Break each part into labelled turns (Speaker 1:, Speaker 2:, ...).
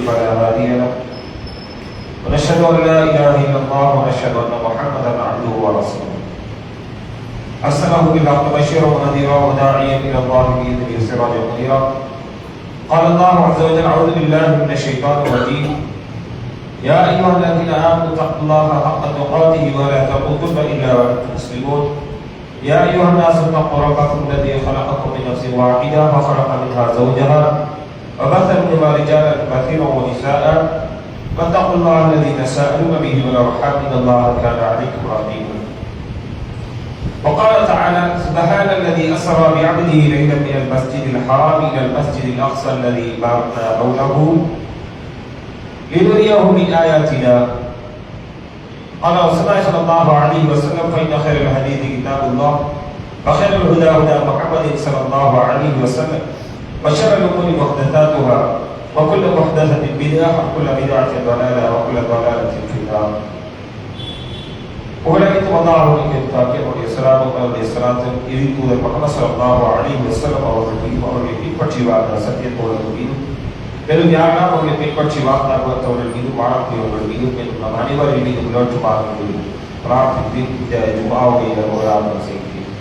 Speaker 1: فلا هادي له ونشهد ان لا اله الا الله ونشهد ان محمدا عبده ورسوله ارسله بالحق بشيرا ونذيرا وداعيا الى الله باذنه سراجا منيرا. قال الله عز وجل: اعوذ بالله من الشيطان الرجيم. يا ايها الذين امنوا اتقوا الله حق تقاته ولا تموتن الا وانتم مسلمون. يا ايها الناس اتقوا ربكم الذي خلقكم من نفس واحده وخلق منها زوجها وبث منهما رجالا كثيرا ونساء واتقوا الله الذي تساءلون به والارحام ان الله كان عليكم رقيبا. وقال تعالى: سبحان الذي اسرى بعبده ليلا من المسجد الحرام الى المسجد الاقصى الذي باركنا حوله لنريه من اياتنا. قال رسول الله صلى الله عليه وسلم: فان خير الحديث كتاب الله وخير الهدى هدى محمد صلى الله عليه وسلم وشر الامور محدثاتها وكل محدثة بدعة وكل بدعة ضلالة وكل ضلالة في النار. உலகத்து அல்லாஹ்வுடைய தாக்கியமுடைய ஸலாத்துடைய ஸலாத்தும் தூதர் முஹம்மது ஸல்லல்லாஹு அலைஹி வஸல்லம் அவர்களை பின்பற்றி வாழ்ந்த சத்தியத்தோடு மீது மேலும் யாரெல்லாம் அவர்களை பின்பற்றி வாழ்ந்தார்கள் மீது வாழக்கூடியவர்கள் மீது மேலும் நம் அனைவரின் மீது உலகத்துமாக பிரார்த்தித்து இந்த ஜும்ஆவுடைய ஒரு ஆரம்பம் செய்கிறேன்.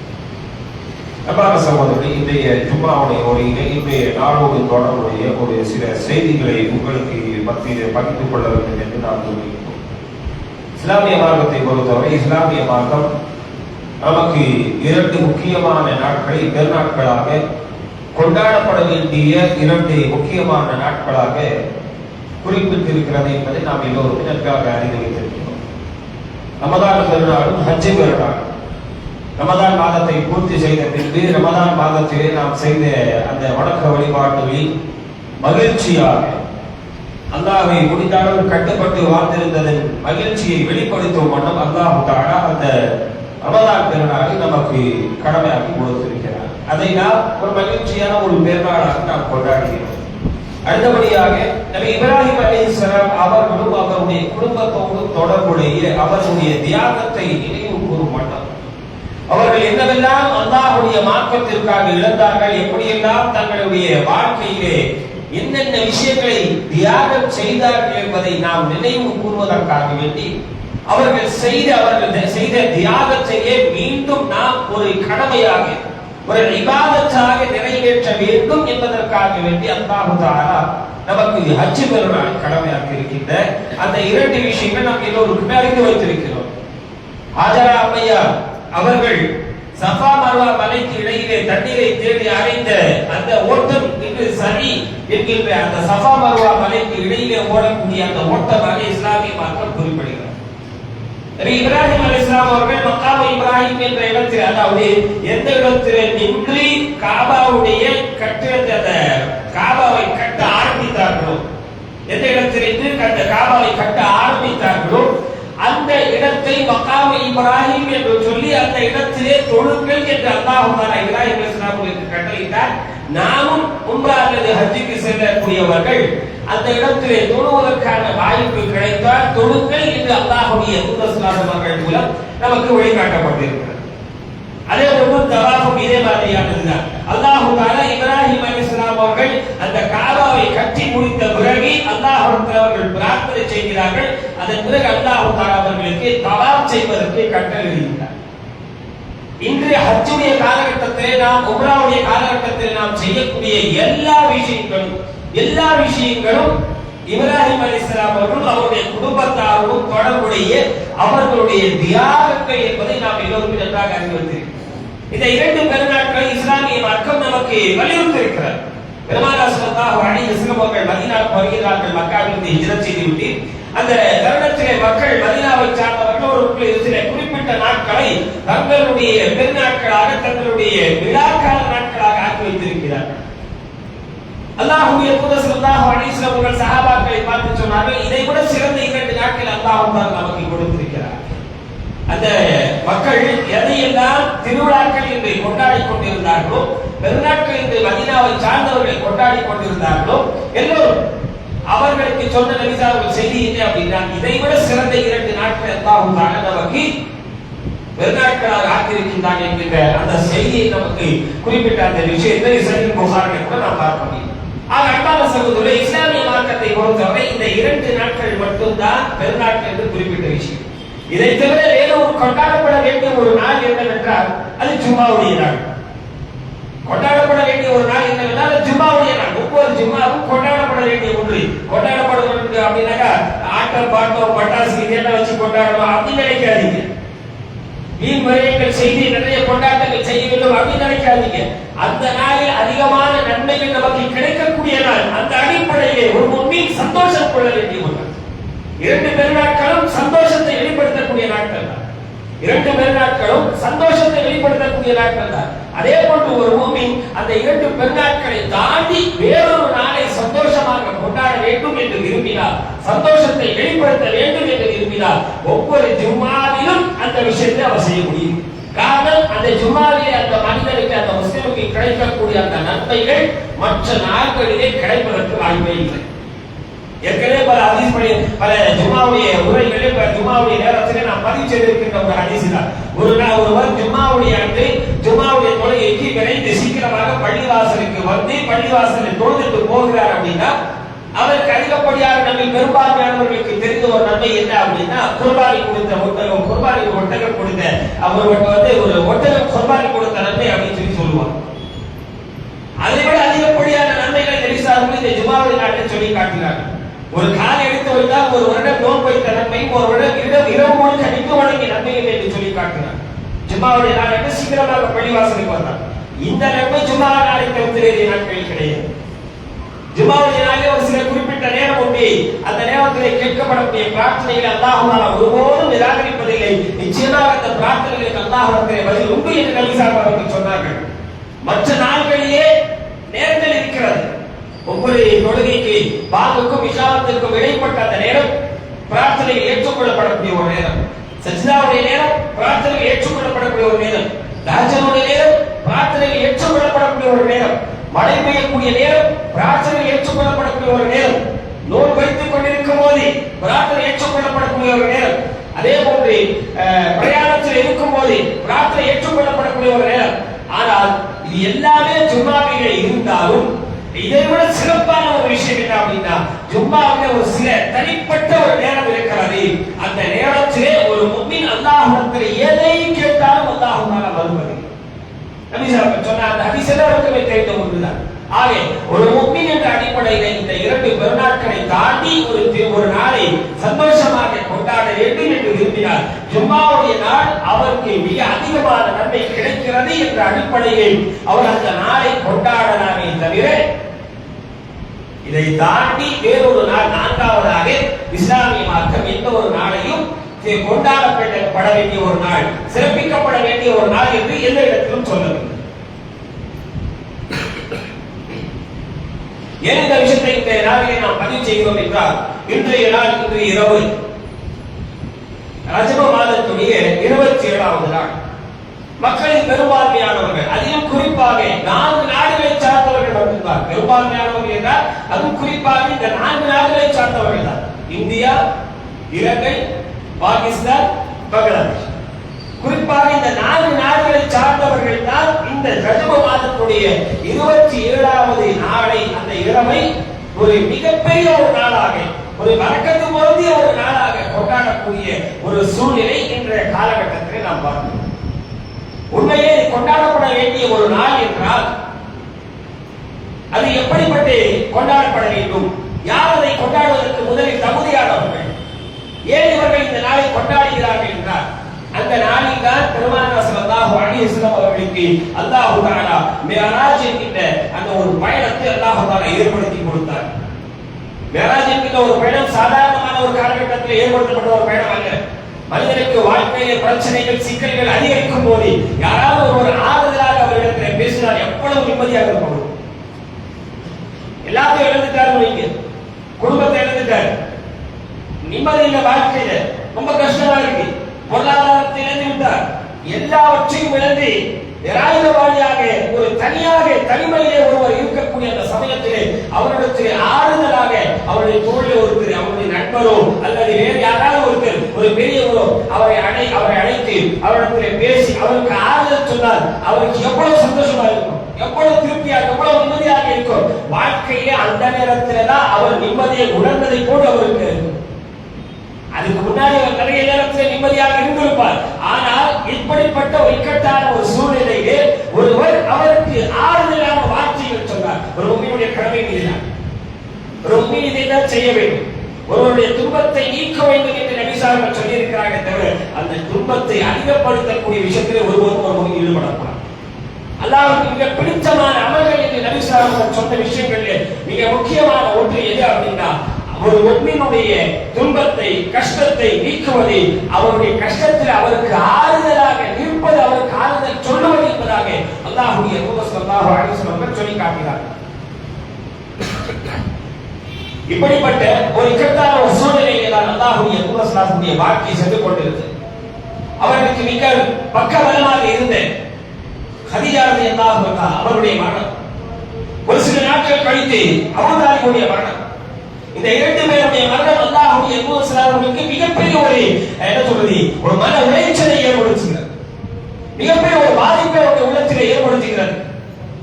Speaker 1: அன்பான சகோதரர்களே, இன்றைய ஜும்ஆவுடைய உரையிலே இன்றைய நாளோடு தொடர்புடைய ஒரு சில செய்திகளை உங்களுக்கு மத்தியில் பகிர்ந்து கொள்ள வேண்டும் என்று நான் விரும்புகிறேன். இஸ்லாமிய மார்க்கத்தை பொறுத்தவரை இஸ்லாமிய மார்க்கம் நமக்கு இரண்டு முக்கியமான நாட்களை பெருநாட்களாக கொண்டாடப்பட வேண்டிய இரண்டு முக்கியமான நாட்களாக குறிப்பிட்டிருக்கிறது என்பதை நாம் எல்லோரும் நன்றாக அறிந்து வைத்திருக்கிறோம். ரமதான் பெருநாளும் ஹஜ் பெருநாள். ரமதான் மாதத்தை பூர்த்தி செய்த பின்பு ரமதான் மாதத்திலே நாம் செய்த அந்த வணக்க வழிபாடுகளில் மகிழ்ச்சியாக அல்லாஹ்வை முடிந்தாலும் கட்டுப்பட்டு வாழ்ந்திருந்ததன் மகிழ்ச்சியை வெளிப்படுத்தும் வண்ணம் அல்லாஹ் தஆலா அந்த ரமதான் பெருநாளை நமக்கு கடமையாக்கி கொடுத்திருக்கிறார். அதை நாம் ஒரு மகிழ்ச்சியான ஒரு பெருநாளாக நாம் கொண்டாடுகிறோம். அடுத்தபடியாக நபி இப்ராஹிம் அலைஹிஸ்ஸலாம் அவர்களும் அவருடைய குடும்பத்தோடு தொடர்புடைய அவருடைய தியாகத்தை நினைவு கூறும் வண்ணம் அவர்கள் என்னவெல்லாம் அல்லாஹ்வுடைய மார்க்கத்திற்காக இழந்தார்கள், எப்படியெல்லாம் தங்களுடைய வாழ்க்கையிலே என்னென்ன விஷயங்களை தியாகம் செய்தார்கள் என்பதை நாம் நினைவு கூறுவதற்காக வேண்டி அவர்கள் செய்த தியாகத்தையே மீண்டும் நாம் ஒரு கடமையாக ஒரு இபாதத்தாக நிறைவேற்ற வேண்டும் என்பதற்காக வேண்டி அல்லாஹ் தஆலா நமக்கு ஹஜ் பெருநாள் கடமையாக்கி இருக்கின்ற அந்த இரண்டு விஷயங்கள் நாம் எல்லோருக்குமே அறிந்து வைத்திருக்கிறோம். ஹாஜரா அம்மையார் அவர்கள் சஃபா மர்வா மலைக்கு இடையிலே தண்ணீரை தேடி அலைந்த அந்த ஓட்டம் இன்று சரி என்கின்ற அந்த சஃபா மர்வா மலைக்கு இடையிலே ஓடக்கூடிய அந்த ஓட்டமாக இஸ்லாமிய மார்க்கம் குறிப்பிடுகிறது. நபி இப்ராஹிம் அலைஹிஸ்ஸலாம் அவர்கள் மக்காம் இப்ராஹிம் என்ற இடத்தில், அதாவது எந்த இடத்திலே நின்று காபாவுடைய கட்டிடத்தை காபாவை கட்ட ஆரம்பித்தார்களோ, எந்த இடத்தில் நின்று காபாவை கட்ட ஆரம்பித்தார்களோ அந்த இடத்தை மக்காம் இப்ராஹிம் என்று சொல்லி அந்த இடத்திலே தொழுங்கள் என்று அல்லாஹ் தஆலா இப்ராஹிம் அலைஹிஸ்ஸலாமுக்கு கட்டளையிட்டார். நாமும் உம்ரா அல்லது ஹஜ்ஜுக்கு செல்லக்கூடியவர்கள் அந்த இடத்திலே தொழுவதற்கான வாய்ப்பு கிடைத்தால் தொழுங்கள் என்று அல்லாஹ்வுடைய தூதர் ஸல்லல்லாஹு அலைஹி வஸல்லம் மூலம் நமக்கு வழிகாட்டப்பட்டிருக்கிறது. அதே போன்று தவாஃபும் இதே மாதிரியானதுதான். அல்லாஹ் தஆலா இப்ராஹிம் அலைஹிஸ்ஸலாம் அவர்கள் அந்த காபாவை கட்டி முடித்த பிறகு அல்லாஹ்விடத்தில் அவர்கள் பிரார்த்தனை செய்கிறார்கள். அதன் பிறகு அல்லாஹ் தஆலா அவர்களுக்கு தவாஃப் செய்வதற்கு கட்டளையிட்டார். இன்று ஹஜ்ஜுடைய காலகட்டத்திலே நாம் உம்ராவுடைய காலகட்டத்திலே நாம் செய்யக்கூடிய எல்லா விஷயங்களும் இப்ராஹிம் அலைஹிஸ்ஸலாம் அவர்கள் அவருடைய குடும்பத்தாரோடும் தொடர்புடைய அவர்களுடைய தியாகங்கள் என்பதை நாம் எல்லோரும் நன்றாக அறிந்து வைத்திருக்கிறோம். இந்த இரண்டு பெருநாட்களை இஸ்லாமிய மார்க்கம் நமக்கு வலியுறுத்தியிருக்கிறது. பெருமானார் ஸல்லல்லாஹு அலைஹி வஸல்லம் அவர்கள் மதீனாவுக்கு வருகிறார்கள். மக்காவிலிருந்து ஹிஜ்ரத் செய்துவிட்டு அந்த தருணத்திலே மக்கள் மதீனாவை சார்ந்தவர்கள் ஒரு சில குறிப்பிட்ட நாட்களை தங்களுடைய பெருநாட்களாக தங்களுடைய விழாக்கால நாட்களாக ஆக்கி வைத்திருக்கிறார்கள். அல்லாஹ்வுடைய தூதர் ஸல்லல்லாஹு அலைஹி வஸல்லம் அவர்கள் சஹாபாக்களை பார்த்து சொன்னார்கள், இதை விட சிறந்த இரண்டு நாட்கள் அல்லாஹ் நமக்கு கொடுத்திருக்கிறார். அந்த மக்கள் எதையெல்லாம் திருவிழாக்கள் என்று கொண்டாடி கொண்டிருந்தார்களோ, பெருநாட்கள் என்று மதீனாவை சார்ந்தவர்கள் கொண்டாடி கொண்டிருந்தார்களோ, எல்லோரும் அவர்களுக்கு
Speaker 2: சொன்ன நபிசாவுக்கு செய்தி என்ன அப்படின்னா, இதைவிட சிறந்த 2 நாட்கள் அல்லாஹ் தஆலா நமக்கு பெருநாட்களாக ஆக்கியிருக்கின்றான் என்கின்ற அந்த செய்தியை நமக்கு குறிப்பிட்ட அந்த விஷயத்தை சஹீஹ் புகாரில் கூட நாம் பார்க்க முடியும். ஆக அன்பான சகோதரர்களே, இஸ்லாமிய மார்க்கத்தை பொறுத்தவரை இந்த 2 நாட்கள் மட்டும்தான் பெருநாட்கள் என்று குறிப்பிட்ட விஷயம். இதை தவிர வேறு ஒரு கொண்டாடப்பட வேண்டிய ஒரு நாள் என்னவென்றால் அது ஜும்மாவுடைய நாள். கொண்டாடப்பட வேண்டிய ஒரு நாள் என்னவென்றால் அது ஜும்மாவுடைய நாள். ஒவ்வொரு ஜும்மாவும் கொண்டாடப்பட வேண்டிய ஒன்று. கொண்டாடப்படுவது அப்படின்னாக்கா ஆட்டம் பாட்டம் பட்டாசு இதெல்லாம் வச்சு கொண்டாடணும் அப்படின்னு நினைக்காதீங்க. வீண் விரயங்கள் செய்து நிறைய கொண்டாட்டங்கள் செய்ய வேண்டும் அப்படின்னு நினைக்காதீங்க. அந்த நாளில் அதிகமான நன்மைகள் நமக்கு கிடைக்கக்கூடிய நாள். அந்த அடிப்படையிலே ஒரு முஸ்லிம் சந்தோஷம் கொள்ள வேண்டிய ஒரு நாள். 2 பெருநாட்களும் சந்தோஷத்தை வெளிப்படுத்தக்கூடிய நாட்கள் தான். 2 பெருநாட்களும் சந்தோஷத்தை வெளிப்படுத்தக்கூடிய நாட்கள் தான். அதே போன்று ஒரு முஸ்லிம் அந்த 2 பெருநாட்களை தாண்டி வேறொரு நாளை சந்தோஷமாக கொண்டாட வேண்டும் என்று விரும்பினார், சந்தோஷத்தை வெளிப்படுத்த வேண்டும் என்று விரும்பினார், ஒவ்வொரு ஜும்மாவிலும் அந்த விஷயத்தை அவர் செய்ய முடியும். காரணம், அந்த ஜும்மாவிலே அந்த மனிதனுக்கு அந்த முஸ்லிமுக்கு கிடைக்கக்கூடிய அந்த நன்மைகள் மற்ற நாட்களிலே கிடைப்பதற்கு வாய்ப்பே இல்லை. ஏற்கனவே பல ஹதீஸ் பல ஜும்மாவுடைய உரைகளில் ஜும்மாவுடைய நேரத்திலே நாம் பதிவு செய்திருக்கின்ற ஒரு ஹதீஸ் தான். ஒருவர் ஜும்மாவுடைய அன்று ஜும்மாவுடைய தொழுகைக்கு விரைந்து சீக்கிரமாக பள்ளிவாசலுக்கு வந்து பள்ளிவாசலில் தொழுதுட்டு போகிறார் அப்படின்னா அவருக்கு அதிகப்படியாக நம்ம பெரும்பான்மையானவர்களுக்கு தெரிந்த ஒரு நன்மை என்ன அப்படின்னா, குர்பானி கொடுத்த ஒட்டகம், குர்பானி ஒட்டகம் கொடுத்த அவர்களுக்கு வந்து ஒரு ஒட்டகம் குர்பானி கொடுத்த நன்மை அப்படின்னு சொல்லுவாங்க. அதை விட அதிகப்படியான நன்மைகளை நபிசார்கள் இந்த ஜும்மாவுடைய நாட்டில் சொல்லி காட்டினார்கள். ஒரு காலை எடுத்து வைத்தால் ஒரு வருடம் நோன்பு வைத்த நன்மையும் ஒரு வருடம் இரவு முழுக்க நின்று வழங்கிய நன்மையும் என்று சொல்லி காட்டினார். ஜும்மாவுடைய நாள் சீக்கிரமாக பள்ளிவாசலுக்கு வந்தார். இந்த நன்மை ஜும்மா நாளை தவிர்த்து வேறு நாட்களில் கிடையாது. ஜும்மாவுடைய நாளில் ஒரு சில குறிப்பிட்ட நேரம் உண்டு. அந்த நேரத்திலே கேட்கப்படக்கூடிய பிரார்த்தனைகளை அல்லாஹ் ஒருபோதும் நிராகரிப்பதில்லை. நிச்சயமாக அந்த பிரார்த்தனைகளுக்கு அல்லாஹ்விடத்திலே பதில் உண்டு என்று நபிசார்கள் அவர்கள் சொன்னார்கள். மற்ற நாட்களிலே நேரங்கள் இருக்கிறது. ஒவ்வொரு தொழுகைக்கு பாங்குக்கும் இஷாவுக்கும் இடைப்பட்ட அந்த நேரம் பிரார்த்தனைகள் ஏற்றுக்கொள்ளப்படக்கூடிய ஒரு நேரம். சஜ்தாவுடைய நேரம் பிரார்த்தனைகள் ஏற்றுக்கொள்ளப்படக்கூடிய ஒரு நேரம். தஹஜ்ஜுடைய நேரம் பிரார்த்தனைகள் ஏற்றுக்கொள்ளப்படக்கூடிய ஒரு நேரம். மழை பெய்யக்கூடிய நேரம் பிரார்த்தனைகள் ஏற்றுக்கொள்ளப்படக்கூடிய ஒரு நேரம். நோன்பு வைத்துக் கொண்டிருக்கும் போது பிரார்த்தனை ஏற்றுக்கொள்ளப்படக்கூடிய ஒரு நேரம். அதே போன்று பிரயாணத்தில் இருக்கும் போது பிரார்த்தனை ஏற்றுக்கொள்ளப்படக்கூடிய ஒரு நேரம். ஆனால் இது எல்லாமே ஜும்மாவிலே இருந்தாலும் இதை விட சிறப்பான ஒரு விஷயம் என்ன அப்படின்னா, ஜும்மாவிலே ஒரு சில தனிப்பட்ட ஒரு நேரம் இருக்கிறது. அந்த நேரத்திலே ஒரு முஃமின் அல்லாஹ்விடத்தில் எதை கேட்டாலும் அல்லாஹ் தஆலா வருவது. நபி ஸல்லல்லாஹு சொன்ன அந்த ஹதீஸ் எல்லாருக்குமே தெரிந்த ஒன்றுதான். ஆகவே ஒரு முஃமின் என்ற அடிப்படையில் இந்த 2 பெருநாட்களை தாண்டி ஒரு நாளை சந்தோஷமாக கொண்டாட வேண்டும் என்று விரும்பினார். ஜும்மாவுடைய நாள் அவருக்கு மிக அதிகமான நன்மை கிடைக்கிறது என்ற அடிப்படையில் அவர் அந்த நாளை கொண்டாடலாமே தவிர இதை தாண்டி வேறொரு நாள் 4வதாக இஸ்லாமிய மார்க்கம் எந்த ஒரு நாளையும் கொண்டாடப்பட வேண்டிய ஒரு நாள், சிறப்பிக்கப்பட வேண்டிய ஒரு நாள் என்று எந்த இடத்திலும் சொல்லவில்லை. ஏன் இந்த விஷயத்தை இந்த நாளிலே நாம் பதிவு செய்கிறோம் என்றால், இன்றைய நாள் இன்று இரவு ரஜப மாதத்துடைய 27வது நாள். மக்களின் பெரும்பான்மையானவர்கள், அதிலும் குறிப்பாக 4 நாடுகளை சார்ந்தவர்கள் மட்டும்தான் பெரும்பான்மையானவர்கள் என்றால், அதுவும் குறிப்பாக இந்த 4 நாடுகளை சார்ந்தவர்கள் தான். இந்தியா, இலங்கை, பாகிஸ்தான், பங்களாதேஷ். குறிப்பாக இந்த 4 நாடுகளை சார்ந்தவர்கள் தான் இந்த ரஜப மாதத்துடைய 27வது நாளை, அந்த இரவை ஒரு மிகப்பெரிய ஒரு நாளாக, ஒரு வணக்கத்து பொருந்திய ஒரு நாளாக கொண்டாடக்கூடிய ஒரு சூழ்நிலை இன்றைய காலகட்டத்தில் நாம் பார்க்கிறோம். உண்மையே கொண்டாடப்பட வேண்டிய ஒரு நாள் என்றால் அது எப்படிப்பட்டு கொண்டாடப்பட வேண்டும், யார் அதை கொண்டாடுவதற்கு முதலில் தகுதியானவர்கள், ஏன் இவர்கள் இந்த நாளை கொண்டாடுகிறார்கள் என்றால், அந்த நாளில் தான் பெருமானார் ஸல்லல்லாஹு அலைஹி வஸல்லம் அவர்களுக்கு அல்லாஹ் தஆலா மிஅராஜ் என்கிற அந்த ஒரு பயணத்தை அல்லாஹ் தஆலா ஏற்படுத்தி கொடுத்தார். மிஅராஜ் என்கிற ஒரு பயணம் சாதாரணமான ஒரு காலகட்டத்தில் ஏற்படுத்தப்பட்ட ஒரு பயணம் அல்ல. மனிதனுக்கு வாழ்க்கையிலே பிரச்சனைகள், சிக்கல்கள் அதிகரிக்கும் போது யாராவது ஒரு ஆறுதலாக அவரிடத்தில் பேசினால் எவ்வளவு நிம்மதியாக இருக்கும். எல்லாத்தையும் இழந்துட்டாரு, வைங்க, குடும்பத்தை இழந்துட்டாரு, நிம்மதி இல்ல, வாழ்க்கையில ரொம்ப கஷ்டமா இருக்கு, பொருளாதாரத்தை இழந்து விட்டார், எல்லாவற்றையும் இழந்து நிராயுதபாணியாக ஒரு தனிமையிலே ஒருவர் இருக்கக்கூடிய அந்த சமயத்திலே அவரிடத்தில் ஆறுதலாக அவருடைய தோளில் ஒருத்தர் ஒருவரோ அல்லது வேறு யாராவது ஒருத்தர் ஒரு பெரியவரோ அவரை அழைத்து அவரிடத்தில் பேசி அவருக்கு ஆறுதல் சொன்னால் அவருக்கு எவ்வளவு சந்தோஷமா இருக்கும், எவ்வளவு திருப்தியாக, எவ்வளவு நிம்மதியாக இருக்கும். வாழ்க்கையிலே அந்த நேரத்தில் தான் அவர் நிம்மதியை உணர்ந்ததை கூட அவருக்கு, அதுக்கு முன்னாடி அவர் நிறைய நேரத்தில் நிம்மதியாக இருந்திருப்பார். ஆனால் இப்படிப்பட்ட ஒரு இக்கட்டான ஒரு சூழ்நிலையிலே ஒருவர் அவருக்கு ஆறுதலான வார்த்தைகள் சொன்னார். ஒரு உண்மையுடைய கடமை மீறினார், ஒரு உண்மையை இதைதான் செய்ய வேண்டும், ஒருவருடைய துன்பத்தை நீக்க வேண்டும் என்று நபிசார்கள் சொல்லியிருக்கிறார்கள். தவிர அந்த துன்பத்தை அதிகப்படுத்தக்கூடிய விஷயத்தில் ஒருவரும் ஈடுபடக்கூடாது. அல்லாஹ்வுக்கு மிக பிடித்தமான அமல்கள் என்று நபிசார்கள் சொன்ன விஷயங்களில் மிக முக்கியமான ஒன்று எது அப்படின்னா, ஒரு முஃமினுடைய துன்பத்தை கஷ்டத்தை நீக்குவது, அவருடைய கஷ்டத்தில் அவருக்கு ஆறுதலாக நிற்பது, அவருக்கு ஆறுதல் சொல்லுவது என்பதாக அல்லாஹ்வுடைய தூதர் ஸல்லல்லாஹு அலைஹி வஸல்லம் சொல்லி காட்டினார். இப்படிப்பட்ட ஒரு இக்கட்டான ஒரு சூழ்நிலையிலே தான் அல்லாஹ்வுடைய தூதர் ஸல்லல்லாஹு வாழ்க்கை சென்று கொண்டிருந்தது. அவருக்கு மிக பக்கபலமாக இருந்த கதீஜா ரலியல்லாஹு அன்ஹா அவருடைய மரணம், ஒரு சில நாட்கள் கழித்து அபூ தாலிபுடைய மரணம், இந்த இரண்டு பேருடைய மரணம் அல்லாஹ்வுடைய தூதர் ஸல்லல்லாஹு அலைஹி வஸல்லம் மிகப்பெரிய ஒரு என்ன சொல்றது, ஒரு மன உளைச்சலை ஏற்படுத்துகிறது, மிகப்பெரிய ஒரு பாதிப்பை அவருடைய உள்ளத்திலே ஏற்படுத்துகிறது.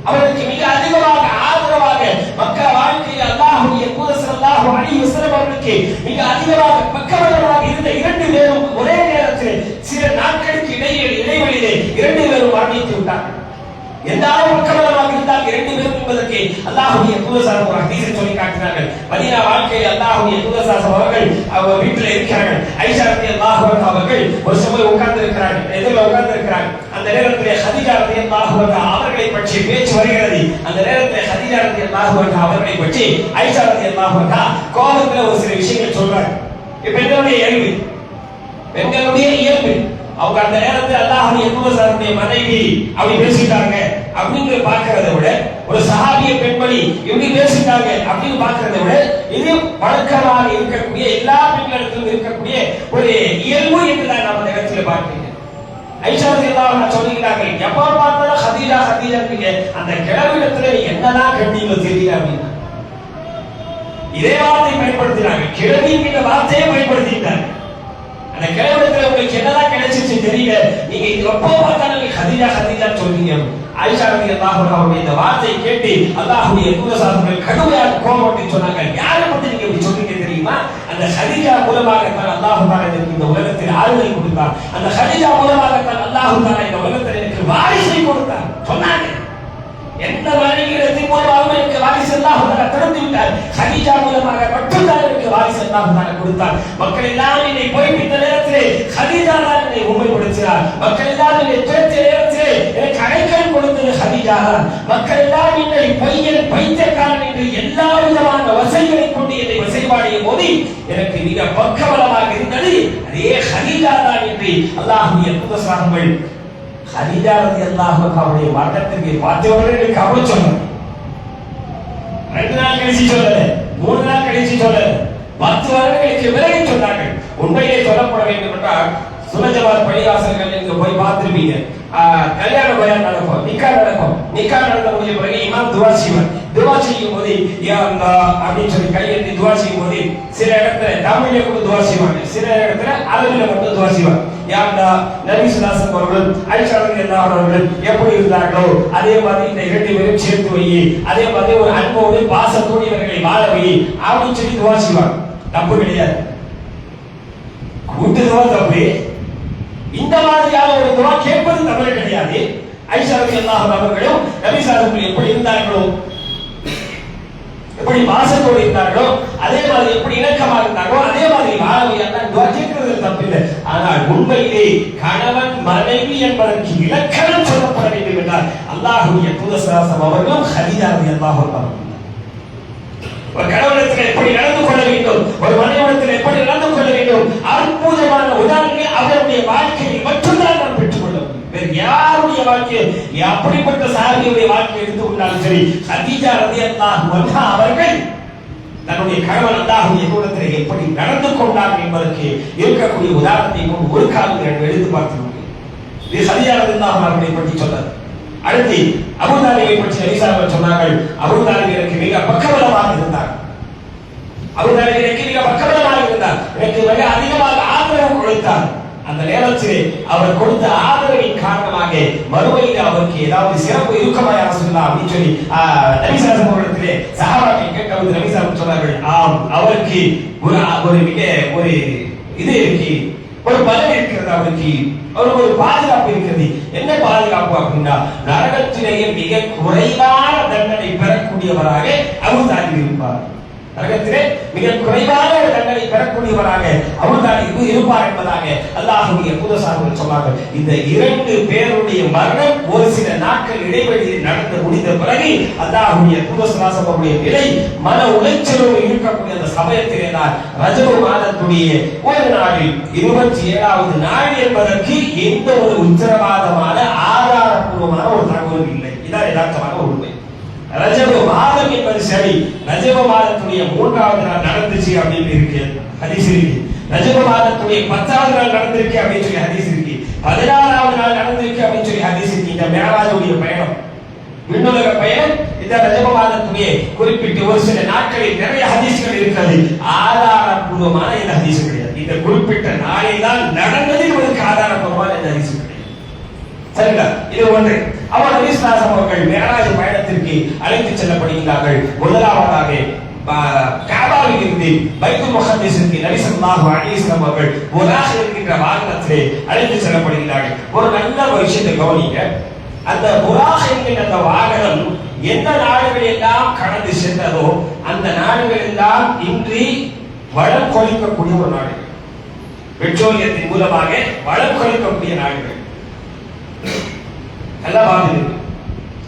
Speaker 2: அவருக்கு மிக அதிகமாக ஆதரவாக மக்கா வாழ்க்கையில் அல்லாஹ்வுடைய தூதர் ஸல்லல்லாஹு அலைஹி வஸல்லம் அவர்களுக்கு மிக அதிகமாக பக்கபலமாக இருந்த இரண்டு பேரும் ஒரே நேரத்தில் சில நாட்களுக்கு இடைவெளியிலே இரண்டு பேரும் மரணித்து விட்டார்கள். எந்த அளவு பக்கபலமாக இருந்தால் இரண்டு பேரும் என்பதற்கு அல்லாஹ்வுடைய தூதர் ஸல்லல்லாஹு அலைஹி வஸல்லம் சொல்லி காட்டினார்கள். மதீனா வாழ்க்கையில் அல்லாஹ்வுடைய தூதர் ஸல்லல்லாஹு அவர்கள் அவர் வீட்டில் இருக்கிறார்கள். ஆயிஷா ரலியல்லாஹு அன்ஹா அவர்கள் ஒரு சமயம் உட்கார்ந்து இருக்கிறார்கள், எதிரில் உட்கார்ந்து இருக்கிறார்கள். அந்த நேரத்தில் கதீஜா ரலியல்லாஹு அன்ஹா அவர்களை பற்றி பேச்சு வருகிறது. அந்த நேரத்தில் கதீஜா ரலியல்லாஹு அன்ஹா அவர்களை பற்றி ஆயிஷா ரலியல்லாஹு அன்ஹா கோபத்தில் ஒரு சில விஷயங்கள் சொல்றாங்க. பெண்களுடைய இயல்பு, பெண்களுடைய இயல்பு, அவங்க அந்த நேரத்தில் அல்லாஹ்வுடைய தூதர் ஸல்லல்லாஹு மனைவி அப்படி பேசிட்டாங்க அப்படிங்கிற பார்க்கறதை விட, ஒரு சஹாபிய பெண்மணி எப்படி பேசிட்டாங்க அப்படின்னு பார்க்கறதை விட, இது வழக்கமாக இருக்கக்கூடிய எல்லா பெண்களிடத்திலும் இருக்கக்கூடிய ஒரு இயல்பு என்றுதான் நம்ம இந்த இடத்துல பார்க்கிறீங்க. ஐஷா ரலியல்லாஹு அன்ஹா சொல்லிக்கிறாங்க, எப்ப பார்த்தாலும் கதீஜா கதீஜா, அந்த கிழவிடத்துல என்னதான் கண்டிங்க தெரியல அப்படின்னா இதே வார்த்தை பயன்படுத்தினாங்க, கிழவிங்கிற வார்த்தையை பயன்படுத்திட்டாங்க. அந்த கிழவிடத்துல உங்களுக்கு என்னதான் கிடைச்சிச்சு தெரியல, நீங்க எப்போ பார்த்தாலும் நீங்க கதீஜா கதீஜா சொல்றீங்க. ஆயிஷா ரலியல்லாஹு அன்ஹா இந்த வார்த்தையை கேட்டு அல்லாஹ்வுடைய தூதர் ஸல்லல்லாஹு கடுமையாக கோபப்பட்டு சொன்னாங்க, யாரை பத்தி நீங்க இப்படி சொல்றீங்க தெரியுமா? அந்த கதீஜா மூலமாக தான் அல்லாஹ் தஆலா எனக்கு இந்த உலகத்தில் ஆறுதல் கொடுத்தார், அந்த கதீஜா மூலமாக தான் அல்லாஹ் தஆலா இந்த உலகத்தில் எனக்கு வாரிசை கொடுத்தார் சொன்னாங்க. எந்த மனைவியிடத்தின் மூலமாக எனக்கு வாரிசு அல்லாஹ் தஆலா திறந்து விட்டார், கதீஜா மூலமாக மட்டும்தான் எனக்கு வாரிசு அல்லாஹ் தஆலா கொடுத்தார். மக்கள் எல்லாம் என்னை பொய்ப்பித்த நேரத்திலே கதீஜா தான் என்னை உண்மைப்படுத்தினார். மக்கள் எல்லாம் என்னை துரத்திய நேரத்திலே எனக்கு அடைக்கலம் கொடுத்தது கதீஜா தான். மக்கள் எல்லாம் என்னை பையன் பைத்தியக்காரன் என்று எல்லா விதமான வசைகளை கொண்டு என்னை வசைபாடிய போது எனக்கு மிக பக்கபலமாக இருந்தது அதே கதீஜா தான் என்று அல்லாஹ்வுடைய தூதர் ஸல்லல்லாஹு கதீஜா ரலியல்லாஹு அன்ஹாவுடைய மரணத்திற்கு பார்த்தவர்களுக்கு கவலை சொன்னார். 2 நாள் கழிச்சு சொல்லல, 3 நாள் கழிச்சு சொல்லல, 10 வருடங்களுக்கு விலகி சொன்னார்கள். உண்மையிலே சொல்லப்பட வேண்டும் என்றால் சுனஜமாத் பள்ளிவாசல்கள் நீங்க போய் பார்த்திருப்பீங்க. கல்யாண பயான் நடக்கும், நிக்கா நடக்கும். நிக்கா நடந்த முடிய பிறகு இமாம் துவா செய்வார். துவா செய்யும் போது யா அல்லாஹ் அப்படின்னு சொல்லி கையெழுத்தி துவா செய்யும் போது சில இடத்துல தமிழ்ல கூட துவா செய்வாங்க, சில இடத்துல அரபில மட்டும் துவா செய்வாங்க. யா அல்லாஹ் நபி ஸல்லல்லாஹு அலைஹி அவர்கள் ஆயிஷா ரலியல்லாஹு அவர்கள் எப்படி இருந்தார்களோ அதே மாதிரி இந்த இரண்டு பேரும் சேர்த்து வை, அதே மாதிரி ஒரு அன்போடு பாசத்தோடு இவர்களை வாழ வை அப்படின்னு சொல்லி துவா செய்வாங்க. தப்பு கிடையாது, கூட்டு துவா தப்பு. இந்த மாதிரியான ஒரு துவா கேட்பது தவறு கிடையாது. ஆயிஷா ரலியல்லாஹு அவர்களும் நபி ஸல்லல்லாஹு அலைஹி எப்படி இருந்தார்களோ, எப்படி பாசத்தோடு இருந்தார்களோ, அதே மாதிரி எப்படி இணக்கமாக இருந்தார்களோ அதே மாதிரி வாழவையெல்லாம் துவா கேட்கிறது தப்பில்லை. ஆனால் உண்மையிலே கணவன் மனைவி என்பதற்கு இலக்கணம் சொல்லப்பட வேண்டும் என்றால் அல்லாஹ்வுடைய தூதர் ஸல்லல்லாஹு அவர்களும் கதீஜா ரலியல்லாஹு அன்ஹா ஒரு கணவனிடத்தில் எப்படி நடந்து கொள்ள வேண்டும், ஒரு மனைவிடத்தில் எப்படி நடந்து கொள்ள வேண்டும், அற்புதமான உதாரணங்களை அவருடைய வாழ்க்கையில் மட்டும்தான் நாம் பெற்றுக் கொள்ள முடியும். வேறு யாருடைய வாழ்க்கையை, அப்படிப்பட்ட சஹாபியுடைய வாழ்க்கையை எடுத்துக் கொண்டாலும் சரி, கதீஜா ரலியல்லாஹு அன்ஹா அவர்கள் தன்னுடைய கணவன் அல்லாஹ்வுடைய தூதரிடத்தில் எப்படி நடந்து கொண்டார்கள் என்பதற்கு இருக்கக்கூடிய உதாரணத்தை கொண்டு ஒரு காலம் எடுத்து பார்த்து முடியும். இது கதீஜா ரலியல்லாஹு அவர்களை பற்றி சொன்னார். அடுத்து அபூ தாலிபை பற்றி நபி ஸல்லல்லாஹு சொன்னார்கள், அபூ தாலிப் எனக்கு மிக பக்கபலமாக இருந்தார், அபூ தாலிப் எனக்கு மிக பக்கபலமாக இருந்தார். பிறகு அதிகமாக ஆதரவு கொடுத்தார். அந்த நேரத்தில் அவர் கொடுத்த ஆதரவின் காரணமாக மறுமையில் அவருக்கு ஏதாவது சிறப்பு இருக்குமா யார் சொல்லலாம் அப்படின்னு சொல்லி நபி ஸல்லல்லாஹு அலைஹி வஸல்லம் சஹாபாக்கள் கேட்டபோது நபி ஸல்லல்லாஹு அலைஹி வஸல்லம் சொன்னார்கள், ஆம், அவருக்கு ஒரு மிக ஒரு இது இருக்கு, ஒரு பலன் இருக்கிறது, அவருக்கு ஒரு பாதுகாப்பு இருக்கிறது. என்ன பாதுகாப்பு அப்படின்னா, நரகத்திலேயே மிக குறைவான தண்டனை பெறக்கூடியவராக அபூ தாலிப் இருப்பார். நரகத்திலே மிக குறைவான ஒரு தண்டனை பெறக்கூடியவராக அபூ தாலிப் இருப்பார் என்பதாக அல்லாஹ்வுடைய தூதர் சொன்னார்கள். இந்த இரண்டு பேருடைய மரணம் ஒரு சில நாட்கள் இடைவெளியில் நடந்து முடிந்த பிறகு அல்லாஹ்வுடைய தூதர் நிலை மன உளைச்சலோடு இருக்கக்கூடிய அந்த சமயத்திலே தான் ரஜபு மாதத்துடைய ஒரு நாளில் 27வது நாள் என்பதற்கு எந்த ஒரு உத்தரவாதமான ஆதாரப்பூர்வமான ஒரு தகவல் இல்லை. இதான் யதார்த்தமான உண்மை. ரஜபு மாதம் என்பது சரி, ரஜபு மாதத்துடைய 3வது நாள் நடந்துச்சு அப்படின்னு இருக்கு ஹதீஸ் இருக்கு. ரஜபு மாதத்துடைய 10வது நாள் நடந்திருக்கு அப்படின்னு சொல்லி ஹதீஸ் இருக்கு. 16வது நாள் நடந்திருக்கு அப்படின்னு சொல்லி ஹதீஸ் இருக்கு. இந்த மேராஜுடைய பயணம், விண்ணுலக பயணம், இந்த ரஜபு மாதத்துடைய குறிப்பிட்ட ஒரு சில நாட்களில் நிறைய ஹதீஸ்கள் இருக்கிறது. ஆதாரப்பூர்வமான இந்த ஹதீஸ் கிடையாது. இந்த குறிப்பிட்ட நாளில் தான் நடந்தது என்பதற்கு ஆதாரப்பூர்வமான இந்த ஹதீஸ் கிடையாது. சரிங்களா? இது ஒன்று. அவர் நபி ஸல்லல்லாஹு அலைஹி வஸல்லம் மேராஜ் பயணத்திற்கு அழைத்து செல்லப்படுகிறார்கள். முதலாவதாக கஅபாவில் இருந்து பைத்துல் முகத்தஸிற்கு நபி ஸல்லல்லாஹு அலைஹி வஸல்லம் அவர்கள் புராக் என்கிற வாகனத்திலே அழைத்து செல்லப்படுகிறார்கள். ஒரு நல்ல விஷயத்தை கவனிங்க. அந்த புராக் என்கிற அந்த வாகனம் எந்த நாடுகள் எல்லாம் கடந்து சென்றதோ அந்த நாடுகள் எல்லாம் இன்றி வளம் கொளிக்கக்கூடிய ஒரு நாடு, பெட்ரோலியத்தின் மூலமாக வளம் கொளிக்கக்கூடிய நாடுகள் எல்லாம் வாழ்ந்து.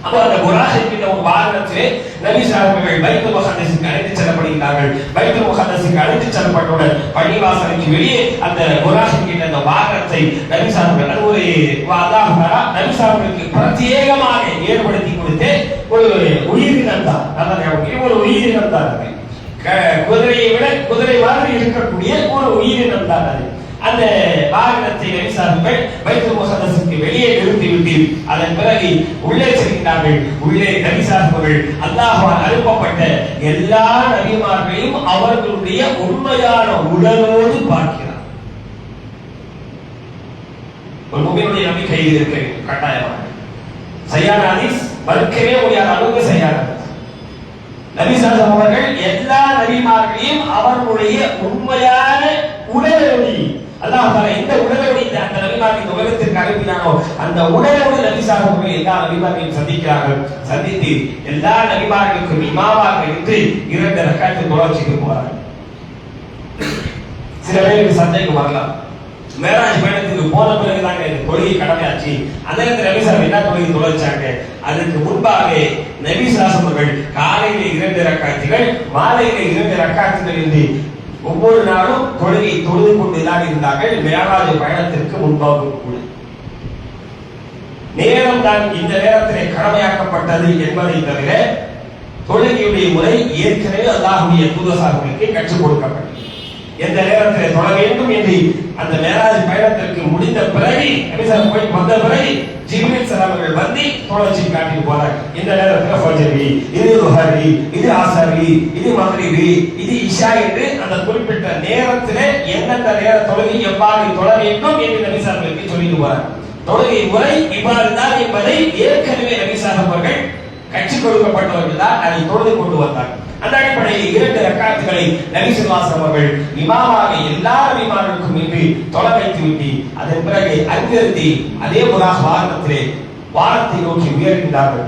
Speaker 2: அப்போ அந்த புராக் என்கிற ஒரு வாகனத்திலே நபி ஸல்லல்லாஹு அலைஹி வஸல்லம் பைத்துல் முகத்தஸுக்கு அழைத்து செல்லப்படுகிறார்கள். பைத்துல் முகத்தஸுக்கு அழைத்து செல்லப்பட்டவுடன் பள்ளிவாசலுக்கு வெளியே அந்த புராக் என்கிற அந்த வாகனத்தை நபி ஸல்லல்லாஹு அலைஹி வஸல்லம் ஒரு அல்லாஹ் தஆலா நபி ஸல்லல்லாஹு அலைஹி வஸல்லம் பிரத்யேகமாக ஏற்படுத்தி கொடுத்து ஒரு உயிரினம் தான், ஒரு உயிரினம் தான் அது. குதிரையை விட குதிரை மாதிரி இருக்கக்கூடிய ஒரு உயிரினம் தான் அது. அந்த வாகனத்தை நபி ஸல்லல்லாஹு அலைஹி வஸல்லம் பைத்துல் முகத்தஸுக்கு வெளியே நிறுத்திவிட்டு அதன் பிறகு உள்ளே செல்கிறார்கள். உள்ளே நபி ஸல்லல்லாஹு அலைஹி வஸல்லம் அல்லாஹ்வால் அனுப்பப்பட்ட எல்லா நபிமார்களையும் அவர்களுடைய உண்மையான உடலோடு பார்க்கிறார். ஒரு முஃமினுடைய நம்பிக்கை இருக்கு கட்டாயமாக. சையான ஹதீஸ் மறுக்கவே முடியாத அளவுக்கு சையான நபி ஸல்லல்லாஹு அலைஹி வஸல்லம் அவர்கள் எல்லா நபிமார்களையும் அவர்களுடைய உண்மையான உடலோடு அல்லாஹ் தஆலா எந்த உடலோடு அந்த நபிமார்கள் இந்த உலகத்திற்கு அனுப்பினானோ அந்த உடலோடு நபி ஸல்லல்லாஹு அலைஹி வஸல்லம் எல்லா நபிமார்களையும் சந்திக்கிறார்கள். சந்தித்து எல்லா நபிமார்களுக்கும் இமாமாக இருந்து 2 ரக்காத் தொழுகைக்கு போறார்கள். சில பேருக்கு சந்தேகம் வரலாம், மேராஜ் பயணத்துக்கு போன பிறகுதாங்க இந்த தொழுகை கடமையாச்சு, அந்த நேரத்தில் நபி ஸல்லல்லாஹு என்ன தொழுகை தொழுச்சாங்க? அதுக்கு முன்பாக நபி ஸல்லல்லாஹு அலைஹி வஸல்லம் காலையில 2 ரக்காத்துகள், மாலையில 2 ரக்காத்துகள் என்று ஒவ்வொரு நாளும் தொழுகை தொழுது கொண்டுதான் இருந்தார்கள். மேராஜ் பயணத்திற்கு முன்பாக கூட நேரம் தான் இந்த நேரத்திலே கடமையாக்கப்பட்டது என்பதை தவிர தொழுகையுடைய முறை ஏற்கனவே அல்லாஹ்வுடைய தூதர்களுக்கு கற்றுக் கொடுக்கப்பட்டது. எந்த நேரத்திலே தொழ வேண்டும் என்று அந்த மேராஜ் பயணத்திற்கு முடிந்த பிறகு நபி ஸல்லல்லாஹு அலைஹி வஸல்லம் வந்த பிறகு ஜிப்ரீல் ஸலாமுகள் வந்து தொழுகை காட்டி போறாங்க. இந்த நேரத்தில் ஃபஜ்ரி, இது லுஹரி, இது அஸ்ரி, இது மக்ரிபி, இது இஷா என்று அந்த குறிப்பிட்ட நேரத்திலே எந்தெந்த நேர தொழுகை எவ்வாறு தொழ வேண்டும் என்று நபி ஸல்லல்லாஹு அலைஹி வஸல்லம் சொல்லிட்டு போறாங்க. தொழுகை முறை இவ்வாறு தான் என்பதை ஏற்கனவே நபி ஸல்லல்லாஹு அலைஹி வஸல்லம் கற்றுக் கொடுக்கப்பட்டவர்கள் தான் அதை தொழுது கொண்டு வந்தார். அந்த அடிப்படையில் 2 ரக்காத்துகளை நபி ஸல்லல்லாஹு அலைஹி வஸல்லம் அவர்கள் இமாமாக எல்லா நபிமார்களுக்கும் இன்று தொழ வைத்துவிட்டு அதன் பிறகு அங்கிருந்து அதே புராக் வாகனத்திலே வானத்தை நோக்கி உயர்கின்றார்கள்.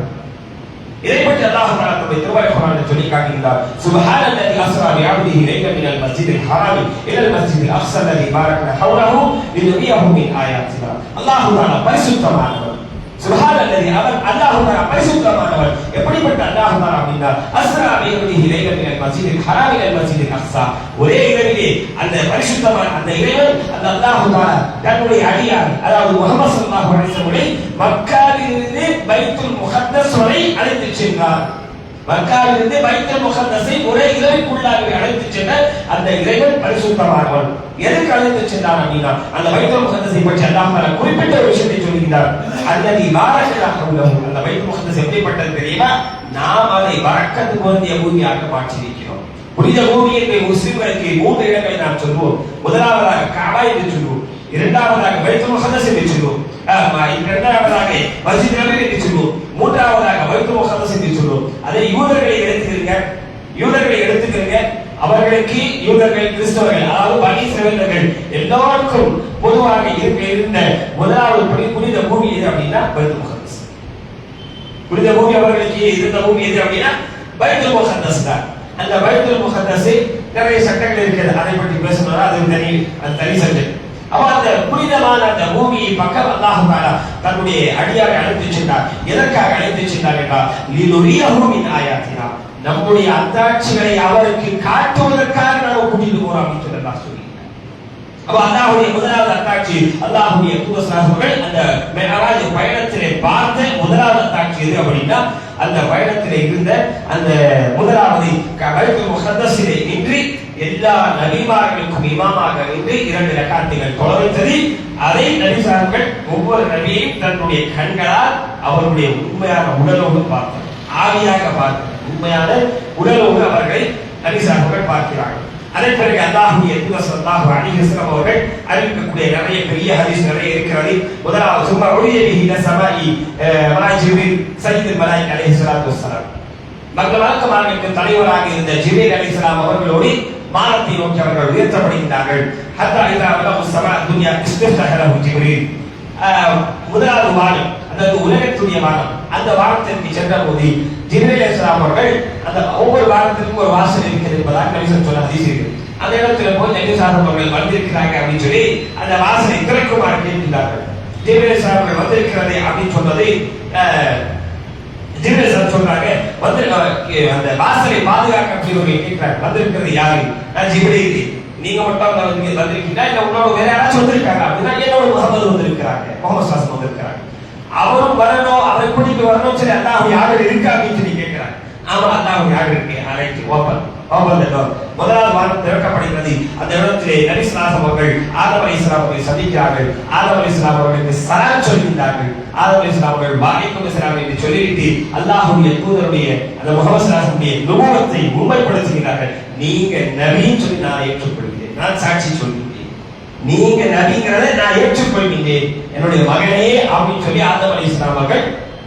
Speaker 2: இதை பற்றி அல்லாஹ் தஆலா தன்னுடைய திருமறை குர்ஆனில் சொல்லி காட்டுகிறார். சுப்ஹானல்லதி அஸ்ரா பிஅப்திஹி லைலன் மினல் மஸ்ஜிதில் ஹராமி இலல் மஸ்ஜிதில் அக்ஸா அல்லதி பாரக்னா ஹவ்லஹு லினுரியஹு மின் ஆயாத்தினா. அல்லாஹ் தஆலா பரிசுத்தமானவர். சுப்ஹானல்லதி அவர் அல்லாஹ் தஆலா பரிசுத்தமானவர். எப்படிப்பட்ட அல்லாஹ் தஆலா அப்படின்னா அஸ்ரா பிஅப்திஹி லைலன் மினல் மஸ்ஜிதில் ஹராமி இலல் மஸ்ஜிதில் அக்ஸா, ஒரே இரவிலே அந்த பரிசுத்தமான அந்த இறைவன் அந்த அல்லாஹ் தஆலா தன்னுடைய அடியார் அதாவது முஹம்மது ஸல்லல்லாஹு அலைஹி வஸல்லம் மக்காவிலிருந்து பைத்துல் முகத்தஸ் வரை அழைத்து சென்றார். மக்காவிலிருந்து பைத்துல் முகத்தஸை ஒரே இரவுக்குள்ளாக அழைத்து சென்ற அந்த இறைவன் பரிசுத்தமானவன். எதுக்கு அழைத்து சென்றார் அப்படின்னா அந்த பைத்துல் முகத்தஸை பற்றி அல்லாஹ் தஆலா குறிப்பிட்ட ஒரு விஷயத்தை சொல்கிறார். அல்லதி பாரக்கனா ஹவ்லஹு, அந்த பைத்துல் முகத்தஸ் எப்படிப்பட்டது தெரியுமா? நாம் அதை பரக்கத்து பொருந்திய பூமியாக மாற்றியிருக்கிறோம். புனித பூமி என்று முஸ்லிம்களுக்கு 3 இடங்களை நாம் சொல்வோம். முதலாவதாக கஅபா என்று சொல்வோம், இரண்டாவதாக பைத்துல் முகத்தஸ் என்று சொல்வோம், இரண்டாவதாக மஸ்ஜித் நபவி என்று சொல்வோம், மூன்றாவதாக பைத்துல் முகத்தஸ் என்று சொல்வோம். அதை யூதர்களை எடுத்துக்கிறீங்க. அவர்களுக்கு யூதர்கள், கிறிஸ்தவர்கள், அதாவது பனி இஸ்ரவேலர்கள் எல்லாருக்கும் பொதுவாக இருந்த முதலாவது புனித பூமி எது அப்படின்னா பைத்துல் முகத்தஸ். புனித பூமி அவர்களுக்கு இருந்த பூமி எது அப்படின்னா பைத்துல் முகத்தஸ் தான். அந்த பைத்துல் முகத்தஸ் நிறைய சட்டங்கள் இருக்கிறது, அதை பற்றி பேசணும், அது தனி சப்ஜெக்ட். அப்ப அந்த புனிதமான அந்த பூமியை பக்கம் அல்லாஹ் தஆலா தன்னுடைய அடியாரை அழைத்து சென்றார். எதற்காக அழைத்து சென்றார் என்றால் லினுரியஹு மின் ஆயாத்தினா, நம்முடைய அத்தாட்சிகளை அவருக்கு காட்டுவதற்காக நாம் கூட்டிட்டு போறோம் அப்படின்னு அல்லாஹ் சொல்றார். அப்ப அல்லாஹ்வுடைய முதலாவது அத்தாட்சி, அல்லாஹ்வுடைய தூதர் ஸல்லல்லாஹு அந்த மிஅராஜ் பயணத்திலே பார்த்த முதலாவது அத்தாட்சி எது அப்படின்னா அந்த பயணத்திலே இருந்த அந்த முதலாவது பைத்துல் முகத்தஸிலே நின்று எல்லா நபிமார்களுக்கும் இமாமாக நின்று 2 ரக்காத்துகள் தொழ வைத்தது. அதை நபிசார்கள் ஒவ்வொரு நபியையும் தன்னுடைய கண்களால் அவருடைய உண்மையான உடலோடு பார்த்தார், ஆவியாக பார்த்தார். உண்மையான உடலோடு அவர்களை நபிசார்கள் பார்க்கிறார்கள். அதன் பிறகு அல்லாஹ்வுடைய தூதர் ஸல்லல்லாஹு அலைஹி வஸல்லம் அவர்கள் அறிவிக்கக்கூடிய நிறைய பெரிய ஹதீஸ் நிறைய இருக்கிறது. முதலாவது சும்மா உரியபிஹி இலா ஸமாஇ மா ஜிப்ரீல் சய்யிதுல் மலாயிகா அலைஹிஸ்ஸலாத்து வஸ்ஸலாம், மக்களுக்கு தலைவராக இருந்த ஜிப்ரீல் அலைஹிஸ்ஸலாம் அவர்களோடு வானத்தை நோக்கி அவர்கள் உயர்த்தப்படுகிறார்கள். ஹத்தா இதா வலகு ஸமா துன்யா இஸ்தஃதஹ லஹு ஜிப்ரீல், முதலாவது வானம், அதாவது உலகத்துடைய வானம், அந்த வானத்திற்கு சென்ற போது ஜிப்ரீல் அலைஹிஸ்ஸலாம் அவர்கள் அந்த ஒவ்வொரு வானத்திற்கும் ஒரு வாசல் இருக்கிறது என்பதாக நபி சொன்ன ஹதீஸ் இருக்கு. அந்த இடத்துல போய் நபி ஸல்லல்லாஹு அவர்கள் வந்திருக்கிறாங்க அப்படின்னு சொல்லி அந்த வாசலை திறக்குமாறு கேட்கிறார்கள். ஜிப்ரீல் அலைஹிஸ்ஸலாம் அவர்கள் வந்திருக்கிறதை அப்படின்னு சொன்னதை ஜிப்ரீல் அலைஹிஸ்ஸலாம் சொல்றாங்க, வந்து அந்த வாசலை பாதுகாக்க கேட்கிறாங்க, வந்திருக்கிறது யாரு? நான் ஜிப்ரீல், நீங்க மட்டும் வந்திருக்கீங்களா இல்ல உங்களோட வேற யாராச்சும் வந்திருக்காங்க அப்படின்னா என்னோட முகமது வந்திருக்கிறாங்க, முகமது ஸல்லல்லாஹு வந்திருக்கிறாங்க, அவரும் வரணும், அவரை கூட்டிட்டு வரணும், சரி அல்லாஹ் யாரு இருக்கா அப்படின்னு சொல்லி கேட்கிறாங்க. ஆமா அல்லாஹ் யாரு இருக்கு, ரைட், ஓபன் த டோர். முதலாவது வானம் திறக்கப்படுகிறது. அந்த இடத்திலே நபி ஸல்லல்லாஹு அவர்கள் ஆதம் அலைஹிஸ்ஸலாம் அவர்களை சந்திக்கிறார்கள். ஆதம் அலைஹிஸ்ஸலாம் அவர்களுக்கு சலாம் சொல்கிறார்கள். ஆதம் அலைஹிஸ்ஸலாம் அவர்கள் வலைக்கும் ஸலாம் என்று சொல்லிவிட்டு அல்லாஹ்வுடைய தூதருடைய அந்த முஹம்மது ஸல்லல்லாஹு அலைஹி வஸல்லம் நுபுவத்தை உண்மைப்படுத்துகிறார்கள். நீங்க நபின்னு சொல்லி நான் ஏற்றுக்கொள்கிறேன், நான் சாட்சி சொல்கிறேன், நீங்க நபிங்கிறதை நான் ஏற்றுக்கொள்கிறேன், என்னுடைய மகனே அப்படின்னு சொல்லி ஆதம் அலைஹிஸ்ஸலாம் அவர்கள்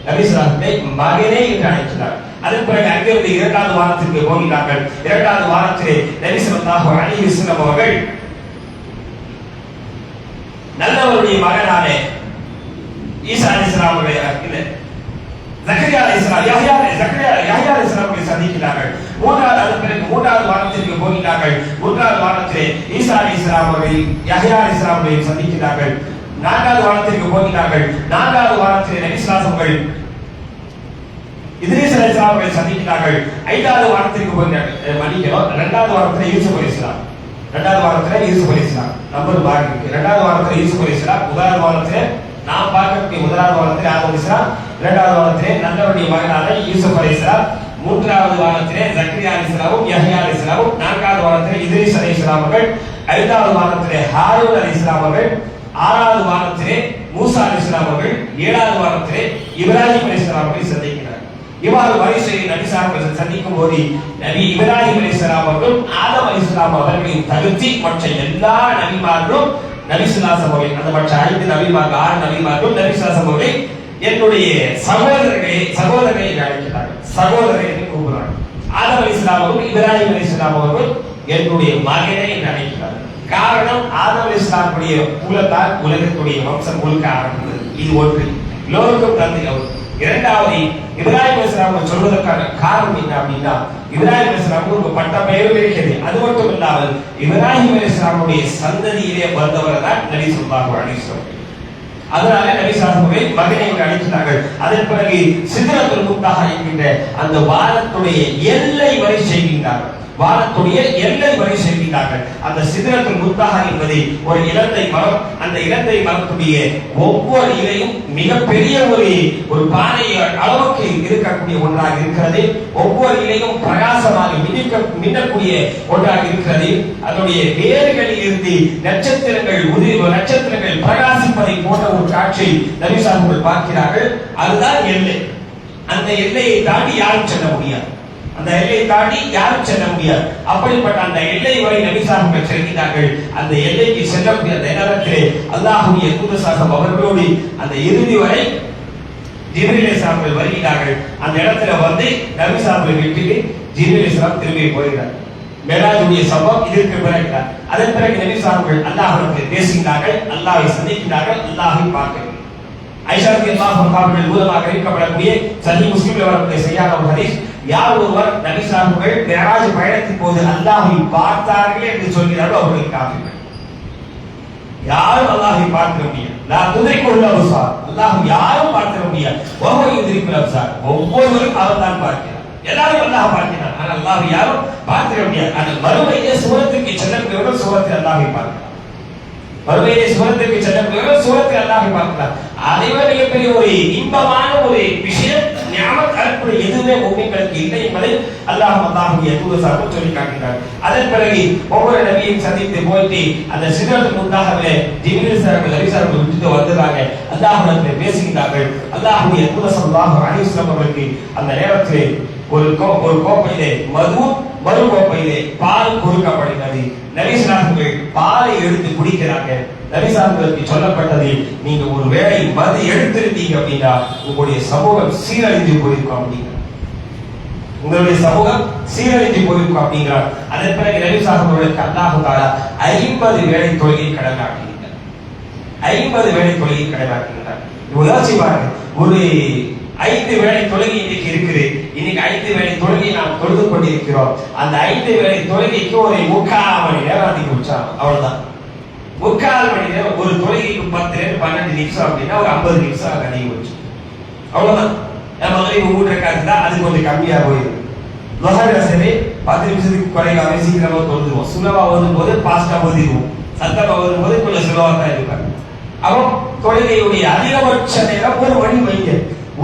Speaker 2: நபி ஸல்லல்லாஹு மகனே என்று அழைக்கிறார். அதன் பிறகு அங்கிருந்து 2வது வாரத்திற்கு போகிறார்கள். 2வது வாரத்திலே நபி ஸல்லல்லாஹு அலைஹி வஸல்லம் அவர்கள் நல்லவருடைய மகனான ஈசா அலைஹிஸ்ஸலாம் அவர்களை ஜக்கரியா அலைஹிஸ்ஸலாம் யஹ்யா அலைஹிஸ்ஸலாம் அவர்களை சந்திக்கிறார்கள். அதன் பிறகு 3வது வாரத்திற்கு போகிறார்கள். 3வது வாரத்திலே ஈசா அலைஹிஸ்ஸலாம் அவர்கள் யஹ்யா அலைஹிஸ்ஸலாம் அவர்களை சந்திக்கிறார்கள். 4வது வாரத்திற்கு போகிறார்கள். 4வது வாரத்திலே நபி ஸல்லல்லாஹு அவர்கள் இத்ரீஸ் அலைஹிஸ்ஸலாம் அவர்களை சந்திக்கிறார்கள். 5வது வாரத்திற்கு போகிறார்கள். மன்னிக்கணும், 2வது வாரத்திலே யூசுப் அலைஹிஸ்ஸலாம், 2வது வாரத்திலே யூசுப் அலைஹிஸ்ஸலாம் நம்பர் பாக்கி இருக்கு. 2வது வாரத்திலே யூசுப் அலைஹிஸ்ஸலாம், 1வது வாரத்திலே நாம் பார்க்கக்கூடிய 1வது வாரத்திலே ஆதம் அலைஹிஸ்ஸலாம், 2வது வாரத்திலே நல்லவருடைய மகனான யூசுப் அலைஹிஸ்ஸலாம், 3வது வாரத்திலே ஜக்கரியா அலைஹிஸ்ஸலாமும் யஹ்யா அலைஹிஸ்ஸலாமும், 4வது வாரத்திலே இத்ரீஸ் அலைஹிஸ்ஸலாம் அவர்கள், 5வது வாரத்திலே ஹாரூன் அலைஹிஸ்ஸலாம் அவர்கள், 6வது வாரத்திலே மூசா அலைஹிஸ்ஸலாம் அவர்கள், 7வது வாரத்திலே இப்ராஹிம் அலைஹிஸ்ஸலாம் அவர்களை சந்திக்கிறார். இவ்வாறு வரிசையில் நபி ஸல்லல்லாஹு சந்திக்கும் போது நபி இப்ராஹிம் அலைஹிஸ்ஸலாம் அவர்களும் ஆதம் அலைஹிஸ்ஸலாம் அவர்களையும் தவிர்த்து மற்ற எல்லா நபிமார்களும் நபி ஸல்லல்லாஹு அலைஹி அந்த மற்ற 5 நபிமார்கள் 6 நபிமார்களும் நபி ஸல்லல்லாஹு அவர்களை என்னுடைய சகோதரரை அழைக்கிறார்கள், சகோதரரை என்று கூப்பிடுறாங்க. ஆதம் அலைஹிஸ்ஸலாம் அவர்கள் இப்ராஹிம் அலைஹிஸ்ஸலாம் அவர்கள் என்னுடைய மகனே என்று அழைக்கிறார்கள். காரணம் ஆதம் அலைஹிஸ்ஸலாமுடைய குலத்தால் உலகத்துடைய வம்சம் முழுக்க ஆரம்பித்தது. இது ஒன்று. லோகம் தந்தை அவர். 2வது இப்ராஹிம் அலைஹிஸ்ஸலாம் சொல்வதற்கான காரணம் என்ன அப்படின்னா இப்ராஹிம் அலைஹிஸ்ஸலாம் ஒரு பட்ட பெயரும் இருக்கிறது. அது மட்டும் இல்லாமல் இப்ராஹிம் அலைஹிஸ்ஸலாமுடைய சந்ததியிலே வந்தவர் தான் நபி ஸல்லல்லாஹு அலைஹி வஸல்லம். அதனால நபி ஸல்லல்லாஹு அலைஹி வஸல்லம் மகனை அழைக்கிறார்கள். அதன் பிறகு சித்ரத்துல் முன்தஹா என்கின்ற அந்த வானத்துடைய எல்லை வரை செய்கின்றார்கள். வானத்துடைய எல்லை வரை செல்கிறார்கள். அந்த சித்ரத்துல் முன்தஹா என்பது ஒரு இலந்தை மரம். அந்த இலந்தை மரத்துடைய ஒவ்வொரு இலையும் மிகப்பெரிய ஒரு பானை அளவுக்கு இருக்கக்கூடிய ஒன்றாக இருக்கிறது. ஒவ்வொரு இலையும் பிரகாசமாக மின்னக்கூடிய ஒன்றாக இருக்கிறது. அதனுடைய வேர்களில் இருந்து நட்சத்திரங்கள் பிரகாசிப்பதை போன்ற ஒரு காட்சி நபி ஸல்லல்லாஹு பார்க்கிறார்கள். அதுதான் எல்லை. அந்த எல்லையை தாண்டி யாரும் செல்ல முடியாது. அந்த எல்லையை தாண்டி யாரும் செல்ல முடியாது. அப்படிப்பட்ட அந்த எல்லை வரை நபி ஸல்லல்லாஹு செல்கிறார்கள். அந்த எல்லைக்கு செல்லக்கூடிய அந்த நேரத்திலே அல்லாஹ்வுடைய தூதர் ஸல்லல்லாஹு அவர்களோடு அந்த இறுதி வரை ஜிப்ரீல் அலைஹிஸ்ஸலாம் வருகிறார்கள். அந்த இடத்துல வந்து நபி ஸல்லல்லாஹு விட்டுட்டு ஜிப்ரீல் அலைஹிஸ்ஸலாம் திரும்பி போகிறார். மேராஜுடைய சம்பவம் இதற்கு பிறகு. அதன் பிறகு நபி ஸல்லல்லாஹு அல்லாஹ்வுடன் பேசுகிறார்கள், அல்லாஹ்வை சந்திக்கிறார்கள், அல்லாஹ்வை பார்க்கிறார்கள். ஆயிஷா ரலியல்லாஹு அன்ஹா அவர்கள் மூலமாக அறிவிக்கப்படக்கூடிய சஹீஹ் முஸ்லிம்ல வரக்கூடிய சரியான ஒரு ஹதீஸ், யார் ஒருவர் நபி ஸல்லல்லாஹு மேராஜ் பயணத்தின் போது அல்லாஹ்வை பார்த்தார்கள் என்று சொல்கிறார்களோ அவர்கள் காஃபிர்கள். யாரும் அல்லாஹ்வை பார்க்க முடியாது. லா துத்ரிகுல் அப்சார், அல்லாஹ் யாரும் பார்க்க முடியாது. வஹுவ யுத்ரிகுல் அப்சார், ஒவ்வொருவரும் அவர்தான் பார்க்கிறார். எல்லாரும் அல்லாஹ் பார்க்கிறார், ஆனால் அல்லாஹ் யாரும் பார்க்க முடியாது. ஆனால் மறுமையிலே சுவனத்துக்கு செல்லக்கூடியவர்கள் சுவனத்தில் அல்லாஹ்வை பார்க்கிறார். மறுமையிலே சுவனத்துக்கு செல்லக்கூடியவர்கள் சுவனத்தில் அல்லாஹ்வை பார்க்கிறார். அதுவே மிகப்பெரிய ஒரு இன்பமான ஒரு விஷயம். நியாமத் அற்புத எதுவுமே முஃமின்களுக்கு இல்லை என்பதை அல்லாஹ்வுடைய தூதர் ஸல்லல்லாஹு சொல்லி காட்டுகிறார். அதன் பிறகு ஒவ்வொரு நபியையும் சந்தித்து போயிட்டு அந்த சிதறத்துக்கு முன்னாகவே ஜிப்ரீல் ஸல்லல்லாஹு அலைஹி வஸல்லம் விட்டுட்டு வந்தாங்க. அல்லாஹ்வுடன் பேசுகிறார்கள். அல்லாஹ்வுடைய தூதர் ஸல்லல்லாஹு அலைஹி வஸல்லம் அவர்களுக்கு அந்த நேரத்திலே ஒரு கோப்பையிலே மறு கோப்பையிலே பால் கொடுக்கப்படுகிறது. நபி ஸல்லல்லாஹு பாலை எடுத்து குடிக்கிறார்கள். நபி ஸல்லல்லாஹு சொல்லப்பட்டது, நீங்க ஒரு வேளை மது எடுத்திருந்தீங்க அப்படின்னா உங்களுடைய சமூகம் சீரழிந்து போயிருக்கும் அப்படிங்கிற, உங்களுடைய சமூகம் சீரழிந்து போயிருக்கும் அப்படிங்கிறார். அதன் பிறகு நபி ஸல்லல்லாஹு அல்லாஹ் தஆலா 50 வேளை தொழுகை கடனாக்கினார். 50 வேளை தொழுகை கடனாக்கினார். யோசிச்சு பாருங்க, ஒரு 5 வேளை தொழுகை இன்னைக்கு இருக்குது. இன்னைக்கு 5 வேளை தொழுகை நாம் தொழுது கொண்டிருக்கிறோம். அந்த 5 வேளை தொழுகைக்கு ஒரு 3/4 மணி நேரம் அதிகம் வச்சாங்க, அவ்வளவுதான். 3/4 மணி நேரம். ஒரு தொழுகைக்கு 10-12 நிமிஷம் அப்படின்னா ஒரு 50 நிமிஷம் அதிகம் வச்சு, அவ்வளவுதான். நம்ம மகரிப் 3 ரக்காத் தான், அது கொஞ்சம் கம்மியா போயிடும். லுஹர் சரி 10 நிமிஷத்துக்கு குறையாம சீக்கிரமா தொழுதுவோம். சுலபா ஓதும் போது பாஸ்டா ஓதிடுவோம், சத்தமா ஓதும் போது கொஞ்சம் சுலபா தான் இருப்பாங்க. அப்போ தொழுகையுடைய அதிகபட்ச நேரம் 1 மணி வைங்க.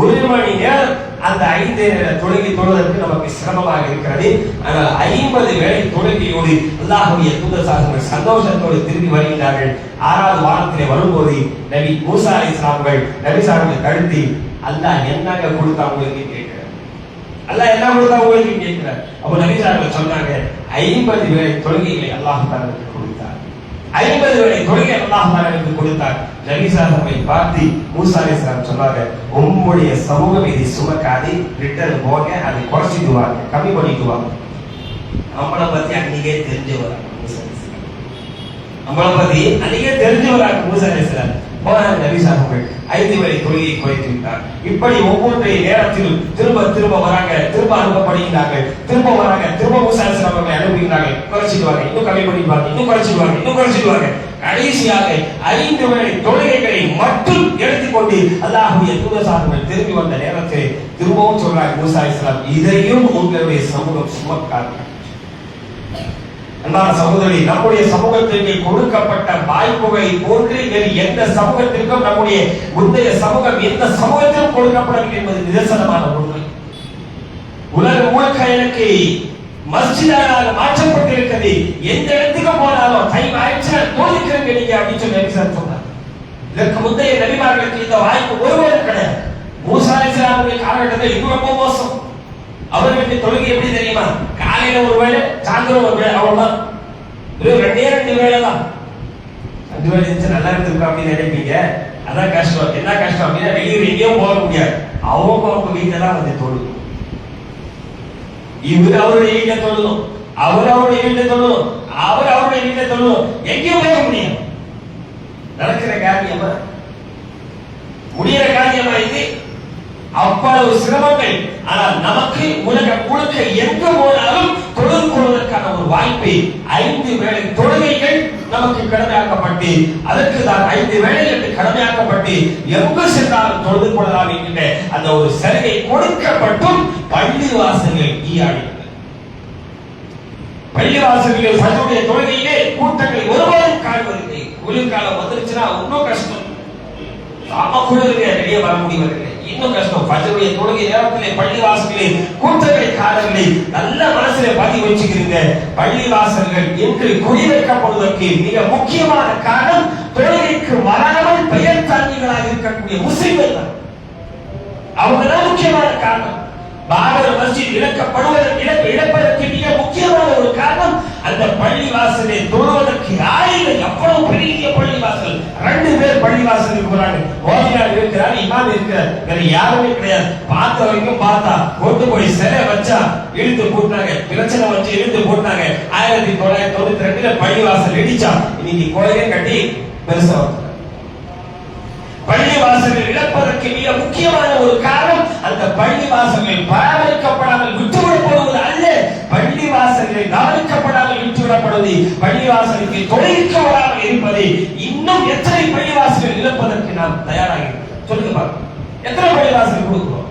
Speaker 2: 1 மணி நேரம் அந்த 5 நேர தொழுகை தொழுவதற்கு நமக்கு சிரமமாக இருக்கிறது. ஆனால் 50 வேளை தொழுகையோடு அல்லாஹ்வுடைய தூதர் ஸல்லல்லாஹு சந்தோஷத்தோடு திரும்பி வருகிறார்கள். 6வது வாரத்திலே வரும்போது நபி மூசா அலைஹிஸ்ஸலாம் நபி ஸல்லல்லாஹு கழுத்தி அல்லாஹ் என்னங்க கொடுத்தா உங்களுக்கு கேட்கிறார். அல்லாஹ் என்ன கொடுத்தா உங்களுக்கு கேட்கிறார். அப்ப நபி ஸல்லல்லாஹு சொன்னாங்க, 50 வேளை தொழுகைகளை அல்லாஹ் தனக்கு கொடுத்தார். 50 வேளை தொழுகை அல்லாஹ் தனக்கு கொடுத்தார். நபி ஸல்லல்லாஹு பார்த்து மூசா அலைஹிஸ்ஸலாம் சொன்னாங்க, உம்முடைய சமூகம் இதை சுமக்காது, ரிட்டர்ன் போக, அதை குறைச்சிடுவாங்க, கம்மி பண்ணிடுவாங்க. நம்மளை பத்தி அன்னைக்கே தெரிஞ்சவராங்க மூசா அலைஹிஸ்ஸலாம். நம்மளை பத்தி அன்னைக்கே தெரிஞ்சவராங்க மூசா அலைஹிஸ்ஸலாம். போனாங்க நபி ஸல்லல்லாஹு 5 வேளை தொழுகையை குறைத்து விட்டார். இப்படி ஒவ்வொரு நேரத்திலும் திரும்ப வராங்க, திரும்ப அனுப்பப்படுகிறார்கள், திரும்ப வராங்க, திரும்ப மூசா அலைஹிஸ்ஸலாம் அவர்களை அனுப்புகிறார்கள். குறைச்சிடுவாங்க, இன்னும் கம்மி பண்ணிடுவாங்க, இன்னும் குறைச்சிடுவாங்க. கடைசியாக 5 வேளை தொழுகைகளை மட்டும் எடுத்துக்கொண்டு அல்லாஹ்வுடைய தூதர் ஸல்லல்லாஹு திரும்பி வந்த நேரத்தில் திரும்பவும் சொல்றாங்க மூசா அலைஹிஸ்ஸலாம், இதையும் உங்களுடைய சமூகம் சுமக்காது. அன்பான சகோதரி, நம்முடைய சமூகத்திற்கு கொடுக்கப்பட்ட வாய்ப்புகளை போன்று வேறு எந்த சமூகத்திற்கும் நம்முடைய முந்தைய சமூகம் எந்த சமூகத்திலும் கொடுக்கப்படவில்லை என்பது நிதர்சனமான உண்மை. உலகம் முழுக்க எனக்கு மஸ்ஜிதாக மாற்றப்பட்டிருக்கிறது. எந்த இடத்துக்கு போனாலும் டைம் ஆயிடுச்சு தோதிக்கிறேன் நீங்க அப்படின்னு சொல்லி சொன்னார். இதற்கு முந்தைய நபிமார்களுக்கு இந்த வாய்ப்பு ஒருவரும் கிடையாது. மூசா அலைஹிஸ்ஸலாமுடைய காலகட்டத்தில் இது ரொம்ப மோசம். அவர்களுக்கு தொழுகை எப்படி தெரியுமா? காலையில ஒரு வேளை, சாயந்தரம் ஒரு வேளை, அவ்வளவுதான். ரெண்டு வேளை தான். 2 வேளை இருந்துச்சு நல்லா இருந்திருக்கும் அப்படின்னு நினைப்பீங்க. அதான் கஷ்டம். என்ன கஷ்டம் அப்படின்னா வெளியூர் எங்கேயும் போக முடியாது. அவங்க வீட்டுல தான் வந்து தொழுகும். இவர் அவருடைய வீட்டை தொழுதும், அவர் அவருடைய வீட்டை தொழுதும், அவர் அவருடைய வீட்டை தொழுதும், எங்கேயும் போக முடியும். நடக்கிற காரியமா, முடிகிற காரியமா இது? அவ்வளவு சிரமங்கள். ஆனால் நமக்கு உலகம் முழுக்க எங்க போனாலும் தொழுது கொள்வதற்கான ஒரு வாய்ப்பை 5 வேளை தொழுகைகள் நமக்கு கடமையாக்கப்பட்டு, அதற்கு தான் 5 வேளைகளுக்கு கடமையாக்கப்பட்டு எங்கு சென்றாலும் தொழுது கொள்ளலாம் என்கின்ற அந்த ஒரு சலுகை கொடுக்கப்பட்டும் பள்ளிவாசல்கள் ஈயாடின. பள்ளிவாசல்கள் ஃபஜ்ருடைய தொழுகையிலே கூட்டங்கள் ஒருவரும் காண்பதில்லை. குளிர்காலம் வந்துருச்சுன்னா இன்னும் கஷ்டம். குளிர்ல வெளியே வர முடிவதில்லை, இன்னும் கஷ்டம். ஃபஜ்ருடைய தொழுகை நேரத்திலே பள்ளிவாசல்களே கூட்டங்களை காணவில்லை. நல்ல மனசிலே பதிவு வச்சுக்கிறீங்க. பள்ளிவாசல்கள் என்று குறிவைக்கப்படுவதற்கு மிக முக்கியமான காரணம் தொழுகைக்கு வராமல் பெயர் தாங்கிகளாக இருக்கக்கூடிய முஸ்லிம்கள் தான். அவங்கதான் முக்கியமான காரணம். பாபர் மஸ்ஜித் இழப்பதற்கு மிக முக்கியமான ஒரு காரணம் அந்த பள்ளிவாசலை தொழுவதற்கு ஆயிரம் எவ்வளவு பெரிய பள்ளிவாசல். 2 பேர் பள்ளிவாசலுக்கு போறாங்க. ஓதியார் இருக்கிறார், இமாம் இருக்கிறார், வேற யாருமே கிடையாது. பார்த்த வரைக்கும் பார்த்தா கொண்டு போய் சிலை வச்சா இழுத்து போட்டாங்க, பிரச்சனை வச்சு இழுத்து போட்டாங்க. 1992 பள்ளிவாசல் இடிச்சா இன்னைக்கு கோயிலே கட்டி பெருசா பள்ளிவாசல்கள் இழப்பதற்கு மிக முக்கியமான ஒரு காரணம் அந்த பள்ளிவாசல்கள் பராமரிக்கப்படாமல் விட்டுவிடப்படுவது அல்ல, பள்ளிவாசல்கள் கவனிக்கப்படாமல் விட்டுவிடப்படுவது, பள்ளிவாசலுக்கு தொழிலுக்கு வராமல் இருப்பது. இன்னும் எத்தனை பள்ளிவாசல்கள் இழப்பதற்கு நாம் தயாராக இருக்கிறோம் சொல்லுங்க பார்க்கலாம். எத்தனை பள்ளிவாசல் கொடுக்கிறோம்?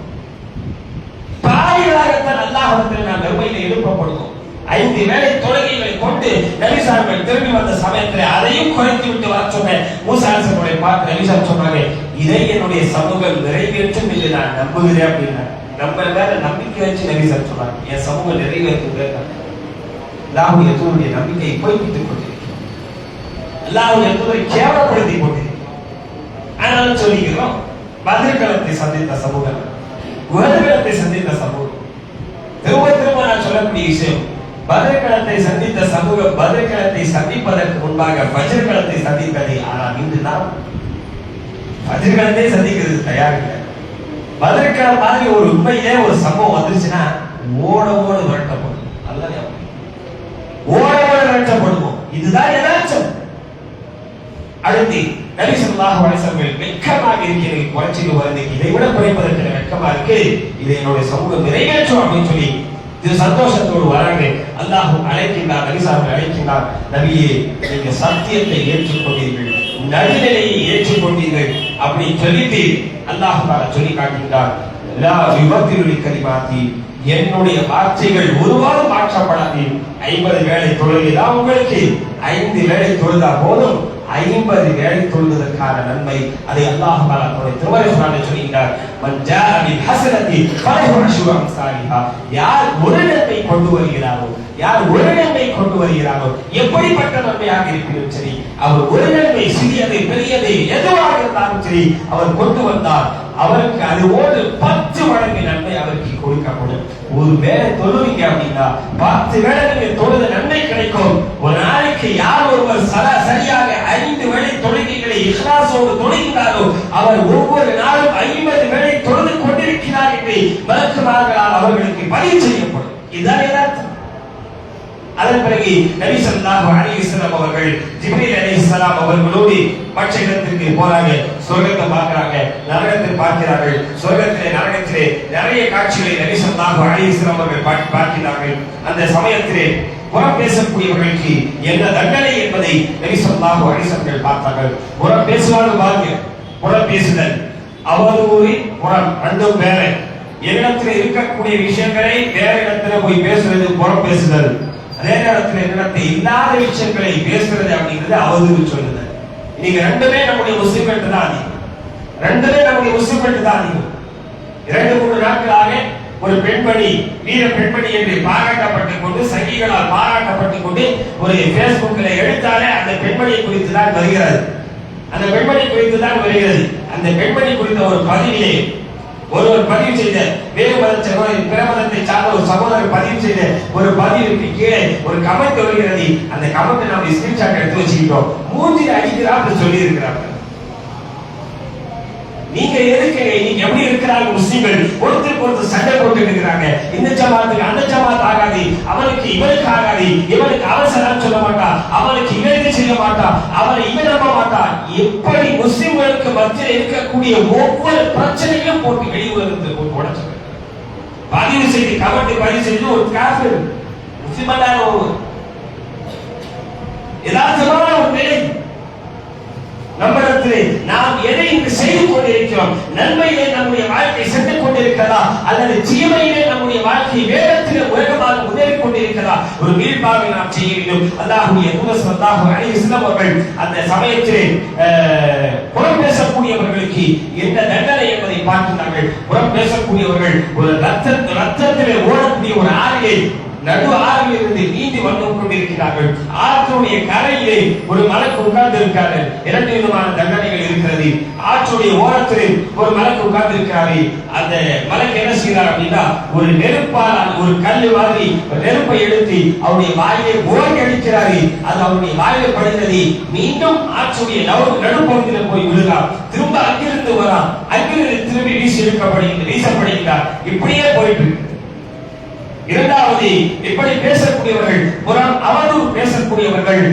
Speaker 2: பாவிகளாகத்தான் அல்லாஹ்விடத்தில் நாம் வெறுமையில எழுப்பப்படுவோம். 5 வேளை தொழுகைகளை கொண்டு நபிசார்கள் திரும்பி வந்த சமயத்தில் அதையும் குறைத்து விட்டு வர சொன்ன மூசா அலைஹிஸ்ஸலாமை பார்த்து நபிசார் சொன்னாங்க, இதை என்னுடைய சமூகம் நிறைவேற்றும் என்று நான் நம்புகிறேன் அப்படின்னா. நம்ம மேல நம்பிக்கை வச்சு நபிசார் சொன்னாங்க, என் சமூகம் நிறைவேற்றுங்க. அல்லாஹ்வுடைய தூதருடைய நம்பிக்கையை பொய்ப்பித்துக் கொண்டிருக்கிறோம், அல்லாஹ்வுடைய தூதரை கேவலப்படுத்திக் கொண்டிருக்கிறோம். ஆனாலும் சொல்லிக்கிறோம், பத்ர்களத்தை சந்தித்த சமூகம், உஹதுகளத்தை சந்தித்த சமூகம். திரும்ப நான் சொல்லக்கூடிய விஷயம், பத்ர்களத்தை சந்தித்த சமூகம் பத்ர்களத்தை சந்திப்பதற்கு முன்பாக ஃபஜ்ர் களத்தை சந்தித்தது. ஆனால் இன்று நாம் ஃபஜ்ர் களத்தை சந்திக்கிறது தயாரில்லை. பத்ர்கள மாதிரி ஒரு உண்மையிலே ஒரு சம்பவம் வந்துருச்சுன்னா ஓட விரட்டப்படும், அல்லது ஓட விரட்டப்படுவோம். இதுதான் யதார்த்தம். அடுத்து நபி ஸல்லல்லாஹு அலைஹி வஸல்லம் வெட்கமாக இருக்கிறது, குறைச்சிட்டு வருது, இதை விட குறைப்பதற்கு வெட்கமா இருக்கு, இதை என்னுடைய சமூகம் நிறைவேற்றும் அப்படின்னு சொல்லி இது சந்தோஷத்தோடு வராங்க. அல்லாஹ் அழைக்கின்றார், நபிசார்கள் அழைக்கின்றார், நபியே நீங்க சத்தியத்தை ஏற்றுக்கொண்டீர்கள், நடுநிலையை ஏற்றுக்கொண்டீர்கள் அப்படி சொல்லிட்டு அல்லாஹ் சொல்லி காட்டுகின்றார், லா யுபத்திலு கலிமாத்தி, என்னுடைய வார்த்தைகள் ஒருவாறு மாற்றப்படாது. 50 வேளை தொழுகைதான் உங்களுக்கு, 5 வேளை தொழுதா போதும், 50 வேளை தொழுவதற்கான நன்மை அதை அல்லாஹ் தஆலா திருமறையில் சொல்கிறார். மன் ஜாஅ பில் ஹஸனத்தி ஃபலஹு அஷ்ரு அம்சாலிஹா, யார் ஒரு நன்மை கொண்டு வருகிறாரோ, யார் ஒரு நன்மை கொண்டு வருகிறாரோ, எப்படிப்பட்ட நன்மையாக இருக்கிறது சரி, அவர் ஒரு நன்மை சிறியது பெரியது எதுவாக இருந்தாலும் சரி அவர் கொண்டு வந்தார், அவருக்கு அதோடு 10 மடங்கு நன்மை அவருக்கு கொடுக்கப்படும். ஒரு வேளை தொழுவீங்க அப்படின்னா 10 வேளை நீங்க தொழுத நன்மை கிடைக்கும். ஒரு நாளைக்கு யார் ஒருவர் சரியாக 5 வேளை தொழுகைகளை இஹ்லாஸோடு தொழுகிறாரோ அவர் ஒவ்வொரு நாளும் 50 வேளை தொழுது கொண்டிருக்கிறார் என்று மலக்குமார்களால் அவர்களுக்கு பதிவு செய்யப்படும். இதுதான் யதார்த்தம். அதன் பிறகு நபி ஸல்லல்லாஹு அலைஹி வஸல்லம் அவர்கள் ஜிப்ரீல் அலைஹிஸ்ஸலாம் அவர்களோடு மற்ற இடத்திற்கு போறாங்க. சொர்க்கத்தை பார்க்கறாங்க, நரகத்தை பார்க்கிறார்கள். சொர்க்கத்திலே நரகத்திலே நிறைய காட்சிகளை நபி ஸல்லல்லாஹு அலைஹி வஸல்லம் அவர்கள் பார்க்கிறார்கள். அந்த சமயத்திலே புறம் பேசக்கூடியவர்களுக்கு என்ன தண்டனை என்பதை நபி ஸல்லல்லாஹு அலைஹி வஸல்லம் பார்த்தார்கள். புறம் பேசுவாங்க பாருங்க, புறம் பேசுதல் அவதூறு புறம் ரெண்டும் வேற. என்னிடத்தில் இருக்கக்கூடிய விஷயங்களை வேற இடத்துல போய் பேசுறது புறம் பேசுதல், அதே நேரத்தில் என்னிடத்தில் இல்லாத விஷயங்களை பேசுறது அப்படிங்கிறது அவதூறு சொல்லுது. இன்னைக்கு ரெண்டுமே நம்முடைய முஸ்லிம்கள் தான் அதிகம், ரெண்டுமே நம்முடைய முஸ்லிம்கள் தான் அதிகம். 2-3 நாட்களாக ஒரு பெண்மணி வீர பெண்மணி என்று பாராட்டப்பட்டுக் கொண்டு சங்கிகளால் பாராட்டப்பட்டுக் கொண்டு ஒரு பேஸ்புக்ல எடுத்தாலே அந்த பெண்மணியை குறித்து தான் வருகிறது, அந்த பெண்மணி குறித்து தான் வருகிறது. அந்த பெண்மணி குறித்த ஒரு பதிவிலே ஒருவர் பதிவு செய்த வேறு பிற மதத்தை சார்ந்த ஒரு சகோதரர் பதிவு செய்த ஒரு பதிவுக்கு கீழே ஒரு கமெண்ட் வருகிறது. அந்த கமெண்ட் நம்ம ஸ்கிரீன்ஷாட் எடுத்து வச்சுக்கிட்டோம். மூஞ்சில அடிக்கிறார் சொல்லி இருக்கிறார்கள். நீங்க எதுக்கு, நீங்க எப்படி இருக்கிறாங்க முஸ்லிம்கள் ஒருத்தருக்கு ஒருத்தர் சண்டை போட்டு இருக்கிறாங்க. இந்த ஜமாத்துக்கு அந்த ஜமாத் ஆகாது, அவனுக்கு இவனுக்கு ஆகாது, இவனுக்கு அவன் சலாம் சொல்ல மாட்டான், அவனுக்கு இவனுக்கு செய்ய மாட்டான், அவனை இவன் நம்ப மாட்டான். எப்படி முஸ்லிம்களுக்கு மத்தியில் இருக்கக்கூடிய ஒவ்வொரு பிரச்சனையும் போட்டு வெளியுறவு உடைச்சு பதிவு செய்து கமெண்ட் பதிவு செய்து ஒரு காஃபிர் முஸ்லிமான ஒரு யதார்த்தமான ஒரு நிலை நம்மிடத்திலே நாம் எதை இங்கு செய்து கொண்டிருக்கிறோம், நன்மையிலே நம்முடைய வாழ்க்கை சென்று கொண்டிருக்கிறதா அல்லது தீமையிலே நம்முடைய வாழ்க்கை வேகத்திலே வேகமாக முன்னேறி கொண்டிருக்கிறதா ஒரு மீள்பார்வை நாம் செய்ய வேண்டும். அல்லாஹ்வுடைய தூதர் ஸல்லல்லாஹு அலைஹி வஸல்லம் அவர்கள் அந்த சமயத்திலே புறம் பேசக்கூடியவர்களுக்கு என்ன தண்டனை என்பதை பார்க்கிறார்கள். புறம் பேசக்கூடியவர்கள் ஒரு ரத்தத்திலே ஓடக்கூடிய ஒரு ஆறிலே நடு ஆறிலிருந்து நீந்தி வந்து கொண்டிருக்கிறார்கள். ஆற்றுடைய கரையிலே ஒரு மலக்கு உட்கார்ந்து இருக்காரு. இரண்டு விதமான தண்டனைகள் இருக்கிறது. ஆற்றுடைய ஓரத்தில் ஒரு மலக்கு உட்கார்ந்து இருக்காரு. அந்த மலக்கு என்ன செய்யறார் அப்படின்னா, ஒரு நெருப்பால் ஒரு கல்லு மாதிரி நெருப்பை எடுத்து அவருடைய வாயிலை ஓங்கி அடிக்கிறாரு. அது அவருடைய வாயிலை படுகிறது. மீண்டும் ஆற்றுடைய நடுப்பகுதியில் போய் விழுகிறார். திரும்ப அங்கிருந்து வரான். அங்கிருந்து திரும்பி வீசப்படுகிறார். இப்படியே போயிட்டு இரண்டாவது, இப்படி பேசக்கூடியவர்கள், புறம் அவதூறு பேசக்கூடியவர்கள்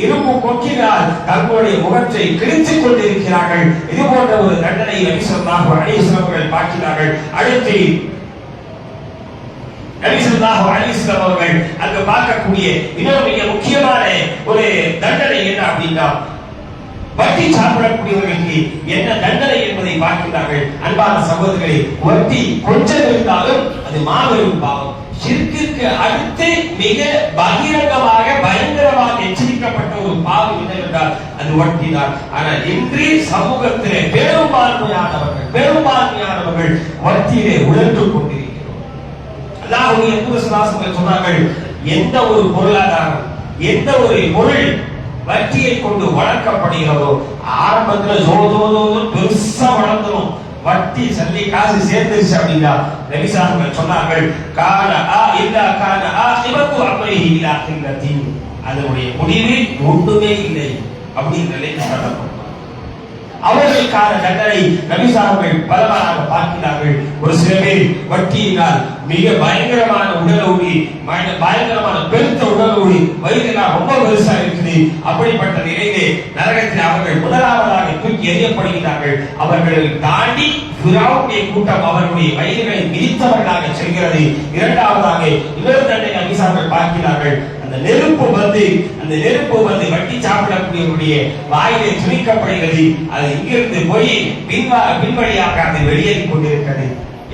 Speaker 2: இரும்பு கொக்கினால் தங்களுடைய முகத்தை கிழித்துக் கொண்டிருக்கிறார்கள். இது போன்ற ஒரு தண்டனை நபி ஸல்லல்லாஹு அலைஹி வஸல்லம் அவர்கள் பார்க்கிறார்கள். அடுத்து நபி ஸல்லல்லாஹு அலைஹி வஸல்லம் அவர்கள் அங்கு பார்க்கக்கூடிய இன்னொரு மிக முக்கியமான ஒரு தண்டனை என்ன அப்படின்னா, வட்டி சாப்பிடக்கூடியவர்களுக்கு என்ன தண்டனை என்பதை பார்க்கிறார்கள். அன்பான சகோதரர்களே, வட்டி கொஞ்சம் இருந்தாலும் அது மாபெரும் பாவம். ஷிர்கிற்கு அடுத்து மிக பகிரங்கமாக பயங்கரமாக எச்சரிக்கப்பட்ட ஒரு பாவம் என்னவென்றால் அது வட்டி தான். ஆனால் இன்று சமூகத்திலே பெரும்பான்மையானவர்கள் வட்டியிலே உழன்று கொண்டிருக்கிறோம். அல்லாஹ்வுடைய தூதர் ஸல்லல்லாஹு அலைஹி வஸல்லம் சொன்னார்கள், எந்த ஒரு பொருளாதாரம், எந்த ஒரு பொருள் வட்டியை கொண்டு வளர்க்கப்படுகிறதோ ஆரம்பத்தில் பெருசா வளர்ந்துடும். வட்டி சல்லி காசு சேர்ந்துருச்சு அப்படின்னா நபி ஸல்லல்லாஹு அலைஹி வஸல்லம் சொன்னார்கள், அதனுடைய முடிவு ஒன்றுமே இல்லை அப்படின்ற அவர்களுக்கான தண்டனை நபி ஸல்லல்லாஹு பலவாறாக பார்க்கிறார்கள். ஒரு சில பேர் வட்டியினால் மிக பயங்கரமான உடலோடி, பயங்கரமான பெருத்த உடலோடி, வயிறுலாம் ரொம்ப பெருசா இருக்குது. அப்படிப்பட்ட நிலையிலே நரகத்தில் அவர்கள் முதலாவதாக தூக்கி எறியப்படுகிறார்கள். அவர்களை தாண்டி ஃபிரௌனுடைய கூட்டம் அவர்களுடைய வயிறுகளை மிதித்தவர்களாக செல்கிறது. இரண்டாவதாக இன்னொரு தண்டனை நபி ஸல்லல்லாஹு பார்க்கிறார்கள். அந்த நெருப்பு வந்து வட்டி சாப்பிடக்கூடியவருடைய வாயிலே துணிக்கப்படுகிறது. அது இங்கிருந்து போய் பின்வழியாக அது வெளியேறி கொண்டிருக்கிறது.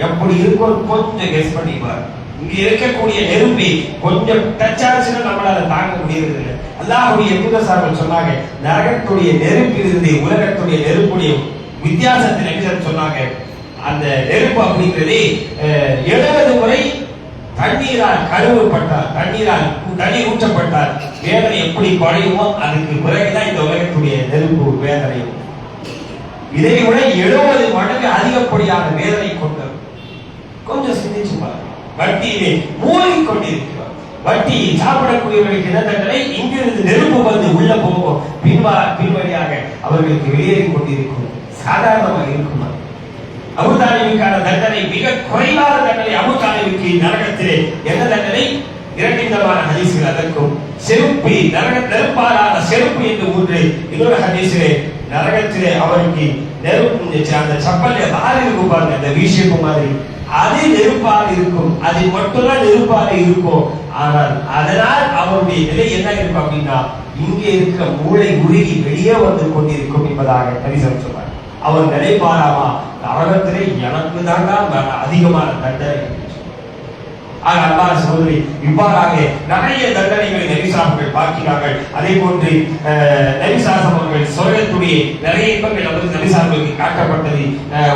Speaker 2: எப்படி இருக்கும் கொஞ்சம் கெஸ் பண்ணிப்பார். இங்க இருக்கக்கூடிய நெருப்பை கொஞ்சம் டச் ஆச்சுன்னா நம்மளால தாங்க முடியறதில்லை. அல்லாஹ்வுடைய தூதர் சொன்னாங்க, நரகத்துடைய நெருப்பிலிருந்து உலகத்துடைய நெருப்புடைய வித்தியாசத்தை நபி சொன்னாங்க. அந்த நெருப்பு அப்படிங்கிறது 70 முறை தண்ணீரால் கழுவப்பட்டார், தண்ணீர் ஊற்றப்பட்டார். வேதனை எப்படி குறையுமோ அதுக்கு பிறகுதான் இந்த உலகத்துடைய நெருப்பு வேதனையும். இதை விட 70 மடங்கு அதிகப்படியான வேதனை கொண்டது. கொஞ்சம் சிந்திச்சு பாருங்க. வட்டியிலே மூழ்கி கொண்டிருக்கிறார். வட்டி சாப்பிடக்கூடியவர்களுக்கு என்ன தண்டனை? இங்கிருந்து நெருப்பு வந்து உள்ள போகும், பின்வழியாக அவர்களுக்கு வெளியேறி கொண்டிருக்கும். சாதாரணமாக இருக்குமா? அபூ தாலிபுக்கான தண்டனை மிக குறைவான தண்டனை. அபூ தாலிபுக்கு நரகத்திலே என்ன தண்டனை? 2 விதமான ஹதீஸ்கள். அதற்கும் செருப்பு, நெருப்பாலான செருப்பு என்று ஒன்று. இன்னொரு ஹதீஸிலே நரகத்திலே அவருக்கு நெருப்பு, அந்த சப்பல்ல வாரி இருக்கும் பாருங்க, அந்த வீஷிப்பு மாதிரி, அது நெருப்பாக இருக்கும். அது மட்டும்தான் நெருப்பாக இருக்கும். ஆனால் அதனால் அவருடைய நிலை என்ன இருக்கும் அப்படின்னா, இங்கே இருக்கிற மூளை உருகி வெளியே வந்து கொண்டிருக்கும் என்பதாக நபிசம் சொன்னார். அவர் நினைப்பாராமா, நரகத்திலே எனக்கு தான் அதிகமான தண்டனை. அன்பான சகோதரி, இவ்வாறாக நிறைய தண்டனைகளை நபிசார்கள் பார்க்கிறார்கள். அதே போன்று நபிசாசம் அவர்கள் சொர்க்கத்துடைய நிறைய இன்பங்கள் நபிசார்களுக்கு காட்டப்பட்டது.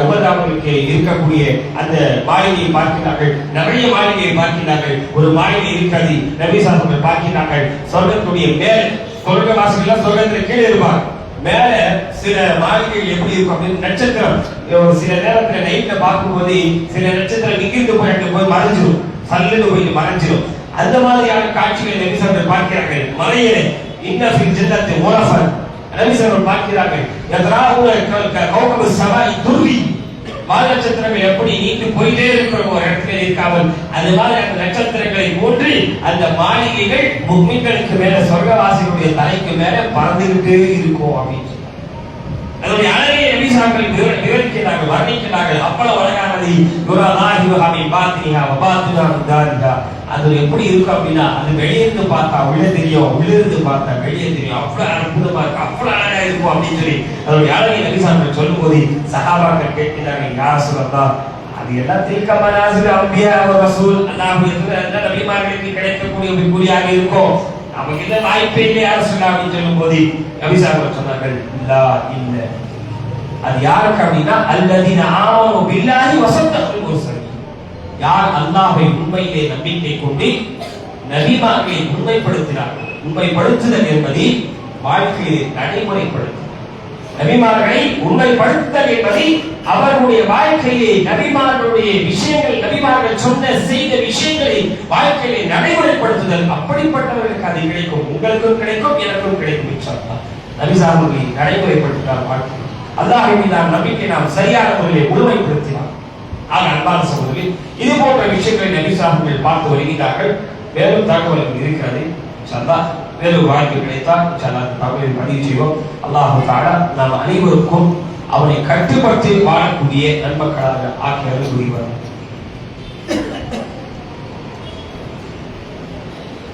Speaker 2: உபதாமர்களுக்கு இருக்கக்கூடிய அந்த மாளிகையை பார்க்கிறார்கள், நிறைய மாளிகையை பார்க்கிறார்கள். ஒரு மாளிகை இருக்கிறது, நபிசாசர்கள் பார்க்கிறார்கள். சொர்க்கத்துடைய மேல் சொர்க்கவாசிகள் சொர்க்கத்தில் கீழே இருப்பார். மேல சில மாளிகைகள் எப்படி இருக்கும் அப்படின்னு நட்சத்திரம் சில நேரத்தில் நைட்ல பார்க்கும்போது சில நட்சத்திரம் இங்கிருந்து போய் மறைஞ்சிடும், சல்லுன்னு போய் மறைஞ்சிடும். அந்த மாதிரியான காட்சிகளை நபிசர்கள் பார்க்கிறார்கள். மலையிலே இன்னபில் ஜன்னத்தி முரஃபன் நபிசர்கள் பார்க்கிறார்கள். கௌகபு ஸமாஇ துர்ரி, வால் நட்சத்திரங்கள் எப்படி நீண்டு போயிட்டே இருக்கிற ஒரு இடத்துல இருக்காமல் அது மாதிரி அந்த நட்சத்திரங்களை போன்று அந்த மாளிகைகள் முஃமின்களுக்கு மேல, சொர்க்கவாசிகளுடைய தலைக்கு மேல பறந்துகிட்டே இருக்கும் அப்படின்னு அதனுடைய அழகை நபிசாக்கள் விவரிக்கிறார்கள், வர்ணிக்கிறார்கள். அவ்வளவு அழகானது. அது எப்படி இருக்கும் அப்படின்னா, அது வெளியிருந்து பார்த்தா உள்ளே தெரியும், உள்ளிருந்து பார்த்தா வெளியே தெரியும். அவ்வளவு அற்புதமா இருக்கு, அவ்வளவு அழகா இருக்கும் அப்படின்னு சொல்லி அதனுடைய அழகை நபிசாக்கள் சொல்லும் போது சஹாபாக்கள் கேட்கிறார்கள், யார் சொல்லலாம் அது எல்லாத்தையும் கமனாசிர் அம்பியா ரசூல் அல்லாஹ்வுடைய நபிமார்களுக்கு கிடைக்கக்கூடிய ஒரு கூலியாக இருக்கும். நமக்கு இந்த வாய்ப்பே இல்லை யார் சொல்லலாம் அப்படின்னு சொல்லும் போது நபிசாக்கள் சொன்னார்கள், இல்ல அது யாருக்கு அப்படின்னா அல்லதீன ஆமனு பில்லாஹி வஸத்தகுல் முர்ஸலீன், யார் அல்லாஹ்வை உண்மையிலே நம்பிக்கை கொண்டு நபிமார்களை உண்மைப்படுத்தினார்கள். உண்மைப்படுத்துதல் என்பதை வாழ்க்கையை நடைமுறைப்படுத்தும். நபிமார்களை உண்மைப்படுத்தல் என்பதை அவர்களுடைய வாழ்க்கையிலே நபிமார்களுடைய விஷயங்கள், நபிமார்கள் சொன்ன செய்த விஷயங்களை வாழ்க்கையிலே நடைமுறைப்படுத்துதல். அப்படிப்பட்டவர்களுக்கு அது கிடைக்கும். உங்களுக்கும் கிடைக்கும், எனக்கும் கிடைக்கும். இன்ஷாஅல்லாஹ் நபிசார்களை நடைமுறைப்படுத்தினார் வாழ்க்கை. அல்லாஹ்வின் மீதான நம்பிக்கை நாம் சரியான முறையில் முழுமைப்படுத்தினார். ஆக அன்பான சகோதரர்களே, இது போன்ற விஷயங்களை நபிசார்கள் பார்த்து வருகிறார்கள். வேறும் தகவல்கள் இருக்கிறது. இன்ஷாஅல்லாஹ் வேறு வாய்ப்பு கிடைத்தால் இன்ஷாஅல்லாஹ் தகவலை பதிவு செய்வோம். அல்லாஹ் தஆலா நாம் அனைவருக்கும் அவனை கட்டுப்பட்டு வாழக்கூடிய நன்மக்களாக ஆக்கி அருள் புரிவார்.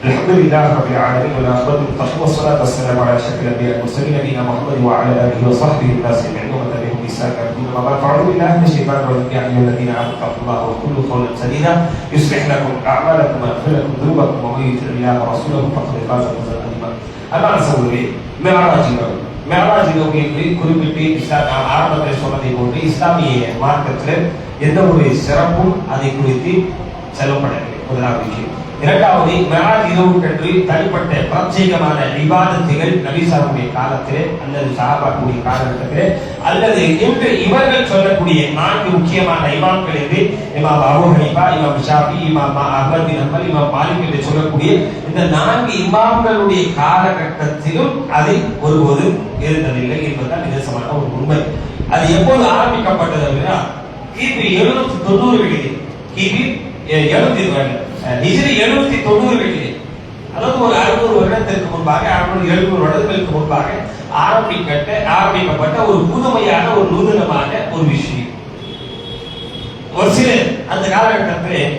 Speaker 2: الحمدلله رب العالمين والعاقبة للتقوى والصلاة والسلام على أشرف الأنبياء والمرسلين نبينا محمد وعلى آله وصحبه الناس أجمعين ومن تبعهم بإحسان إلى يوم الدين. فأعوذ بالله من الشيطان الرجيم. يا أيها الذين آمنوا اتقوا الله وقولوا قولا سديدا يصلح لكم أعمالكم ويغفر لكم ذنوبكم ومن يطع الله ورسوله فقد فاز فوزا عظيما. அன்பான சகோதரர்களே, மேராஜ் இரவு குறிப்பிட்டு ஆரம்பத்தில் சொன்னதை போன்று இஸ்லாமிய மார்க்கத்தில் எந்த ஒரு சிறப்பும் அதை குறித்து சொல்லப்படவில்லை. முதலாவது விஷயம். இரண்டாவது, மேராஜ் இரவுக்கென்று தனிப்பட்ட பிரத்யேகமான இபாதத்துகள் நபிசாருடைய காலத்திலே அல்லது சஹாபாக்களுடைய காலகட்டத்திலே அல்லது இன்று இவர்கள் சொல்லக்கூடிய 4 முக்கியமான இமாம்கள் என்று இமாம் அபூ ஹனீஃபா, இமாம் ஷாஃபி, இமாம் அஹ்மத் பின் ஹம்பல், இமாம் மாலிக் என்று சொல்லக்கூடிய இந்த 4 இமாம்களுடைய காலகட்டத்திலும் அது ஒருபோதும் இருந்ததில்லை என்பதுதான் நிதர்சனமான ஒரு உண்மை. அது எப்போது ஆரம்பிக்கப்பட்டது அப்படின்னா கிபி 790 கிபி 790 அதாவது ஒரு 600 வருடத்திற்கு முன்பாக 600-700 வருடங்களுக்கு முன்பாக ஆரம்பிக்கப்பட்ட ஒரு புதுமையான ஒரு நூதனமான ஒரு விஷயம். ஒரு சிலர் அந்த காலகட்டத்தில்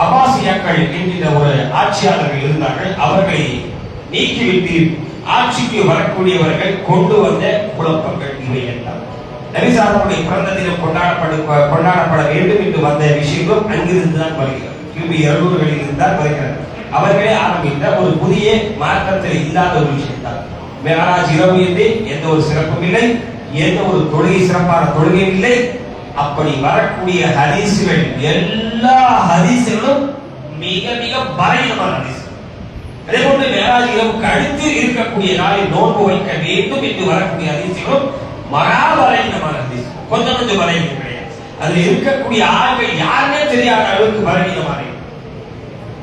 Speaker 2: அப்பாசியாக்கள் என்கின்ற ஒரு ஆட்சியாளர்கள் இருந்தார்கள். அவர்களை நீக்கிவிட்டு ஆட்சிக்கு வரக்கூடியவர்கள் கொண்டு வந்த குழப்பங்கள் இவை எல்லாம். நபிசாருடைய பிறந்த தினம் கொண்டாடப்பட வேண்டும் என்று வந்த விஷயங்களும் அங்கிருந்து தான் வருகிறது. கிபி 200களில் இருந்தால் வருகிறது. அவர்களே ஆரம்பித்த ஒரு புதிய மார்க்கத்தில் இல்லாத ஒரு விஷயம் தான் மேராஜ் இரவு என்று எந்த ஒரு சிறப்பும் இல்லை, எந்த ஒரு தொழுகை சிறப்பான தொழுகையும் இல்லை. அப்படி வரக்கூடிய ஹதீஸ்கள் எல்லா ஹதீஸ்களும் மிக மிக பலவீனமான ஹதீஸ். அதே போன்று மேராஜ் இரவுக்கு அடுத்து இருக்கக்கூடிய நாளில் நோன்பு வைக்க வேண்டும் என்று வரக்கூடிய ஹதீஸ்களும் மகா பலவீனமான ஹதீஸ். கொஞ்சம் பலவீனம் கிடையாது. அதுல இருக்கக்கூடிய ஆள்கள் யாருமே தெரியாத அளவுக்கு பலவீனமான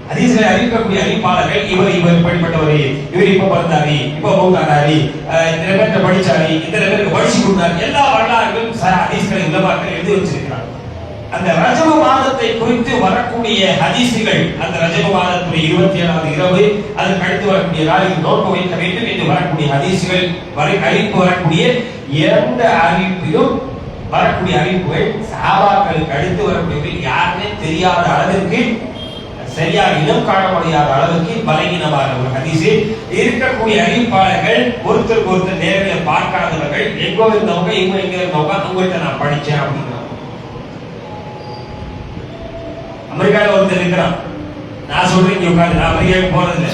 Speaker 2: ஹதீஸ்களை அறிவிக்கக்கூடிய அறிவிப்பாளர்கள் இவர் இப்படிப்பட்டவர், இவர் இப்ப பிறந்தாரு, இப்ப மௌத்தானாரு, இத்தனை பேருக்கு படிச்சாரு, இத்தனை பேருக்கு படிச்சு கொடுத்தாரு, எல்லா வரலாறுகளும் ஹதீஸ்களை உலமாக்கள் எழுதி வச்சிருக்கிறார். அந்த ரஜப மாதத்தை குறித்து வரக்கூடிய ஹதீஸ்கள், அந்த ரஜப மாதத்துடைய 27வது இரவு அதற்கு அடுத்து வரக்கூடிய நாளில் நோன்பு வைக்க வேண்டும் என்று வரக்கூடிய ஹதீஸ்கள் அறிவிப்பு வரக்கூடிய எந்த அறிவிப்பிலும் வரக்கூடிய அறிவிப்புகள் சஹாபாக்களுக்கு அடுத்து வரக்கூடிய யாருமே தெரியாத அளவிற்கு, சரியாக இனம் காண முடியாத அளவுக்கு பலகீனமான ஒரு ஹதீஸ். இருக்கக்கூடிய அறிவிப்பாளர்கள் ஒருத்தருக்கு ஒருத்தர் நேரில் பார்க்காதவர்கள், எங்கோ இருந்தவங்க எங்க இருந்தவங்க அவங்கள்ட்ட நான் படிச்சேன் அப்படிங்கிறாங்க. அமெரிக்காவில் ஒருத்தர் இருக்கிறான், நான் சொல்றேன் இங்க உட்காந்து, நான் அமெரிக்காவுக்கு போனதில்லை,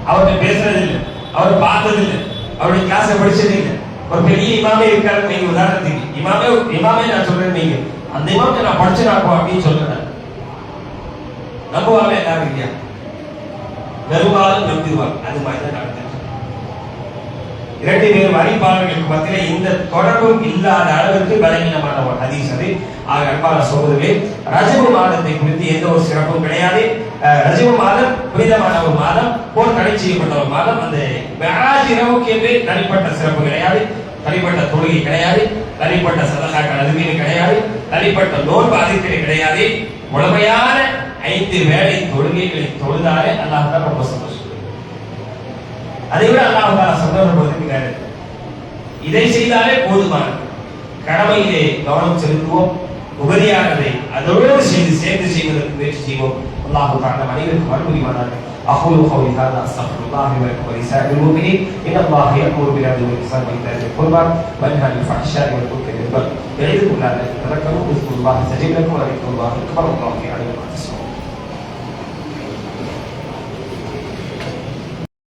Speaker 2: அவர்கிட்ட பேசுறது இல்லை, அவரை பார்த்தது இல்லை, அவருடைய கிளாஸை படிச்சது இல்லை. ஒரு பெரிய இமாமே இருக்காரு நீங்க உதாரணத்துக்கு, இமாமே நான் சொல்றேன், நீங்க அந்த இமாமத்தை நான் படிச்சுனாப்போ அப்படின்னு சொல்றேன். நம்புவாங்க எல்லாரும் இல்லையா? பெரும்பாலும் நம்பிடுவாங்க. அது மாதிரிதான் நடந்தது. 2 பேர் அறிவிப்பாளர்களுக்கு மத்தியில இந்த தொடர்பும் இல்லாத அளவுக்கு பலவீனமான ஒரு ஹதீஸ் அது. ஆக அன்பான சகோதரர்களே, ரஜப மாதத்தை குறித்து எந்த ஒரு சிறப்பும் கிடையாது. ரஜப மாதம் புனிதமான ஒரு மாதம், போர் தடை செய்யப்பட்ட ஒரு மாதம். அந்த மேராஜ் இரவுக்கு என்று தனிப்பட்ட சிறப்பு கிடையாது, தனிப்பட்ட தொழுகை கிடையாது, தனிப்பட்ட சதகாக்கள் அதுவே கிடையாது, தனிப்பட்ட நோன்பு அதுக்கே கிடையாது. முழுமையான 5 வேளை தொழுகைகளை தொழுதாலே அல்லாஹ் தான் ரொம்ப சந்தோஷம். அதை விட அல்லாஹ் தான் சந்தோஷப்படுத்துகிறார். இதை செய்தாலே போதுமானது. கடமையிலே கவனம் செலுத்துவோம், உபரியானதை அதோடு சேர்ந்து செய்வதற்கு முயற்சி செய்வோம். அல்லாஹ் தஆலா அனைவருக்கும் அருள் புரிவானாக. أقول قولي هذا أستغفر الله ولكم ولسائر المؤمنين إن الله يأمر بالعدل والإحسان وإيتاء ذي القربى وينهى عن الفحشاء والمنكر والبغي يعظكم لعلكم تذكرون اذكروا الله يستجب لكم ولذكر الله أكبر والله يعلم ما تصنعون.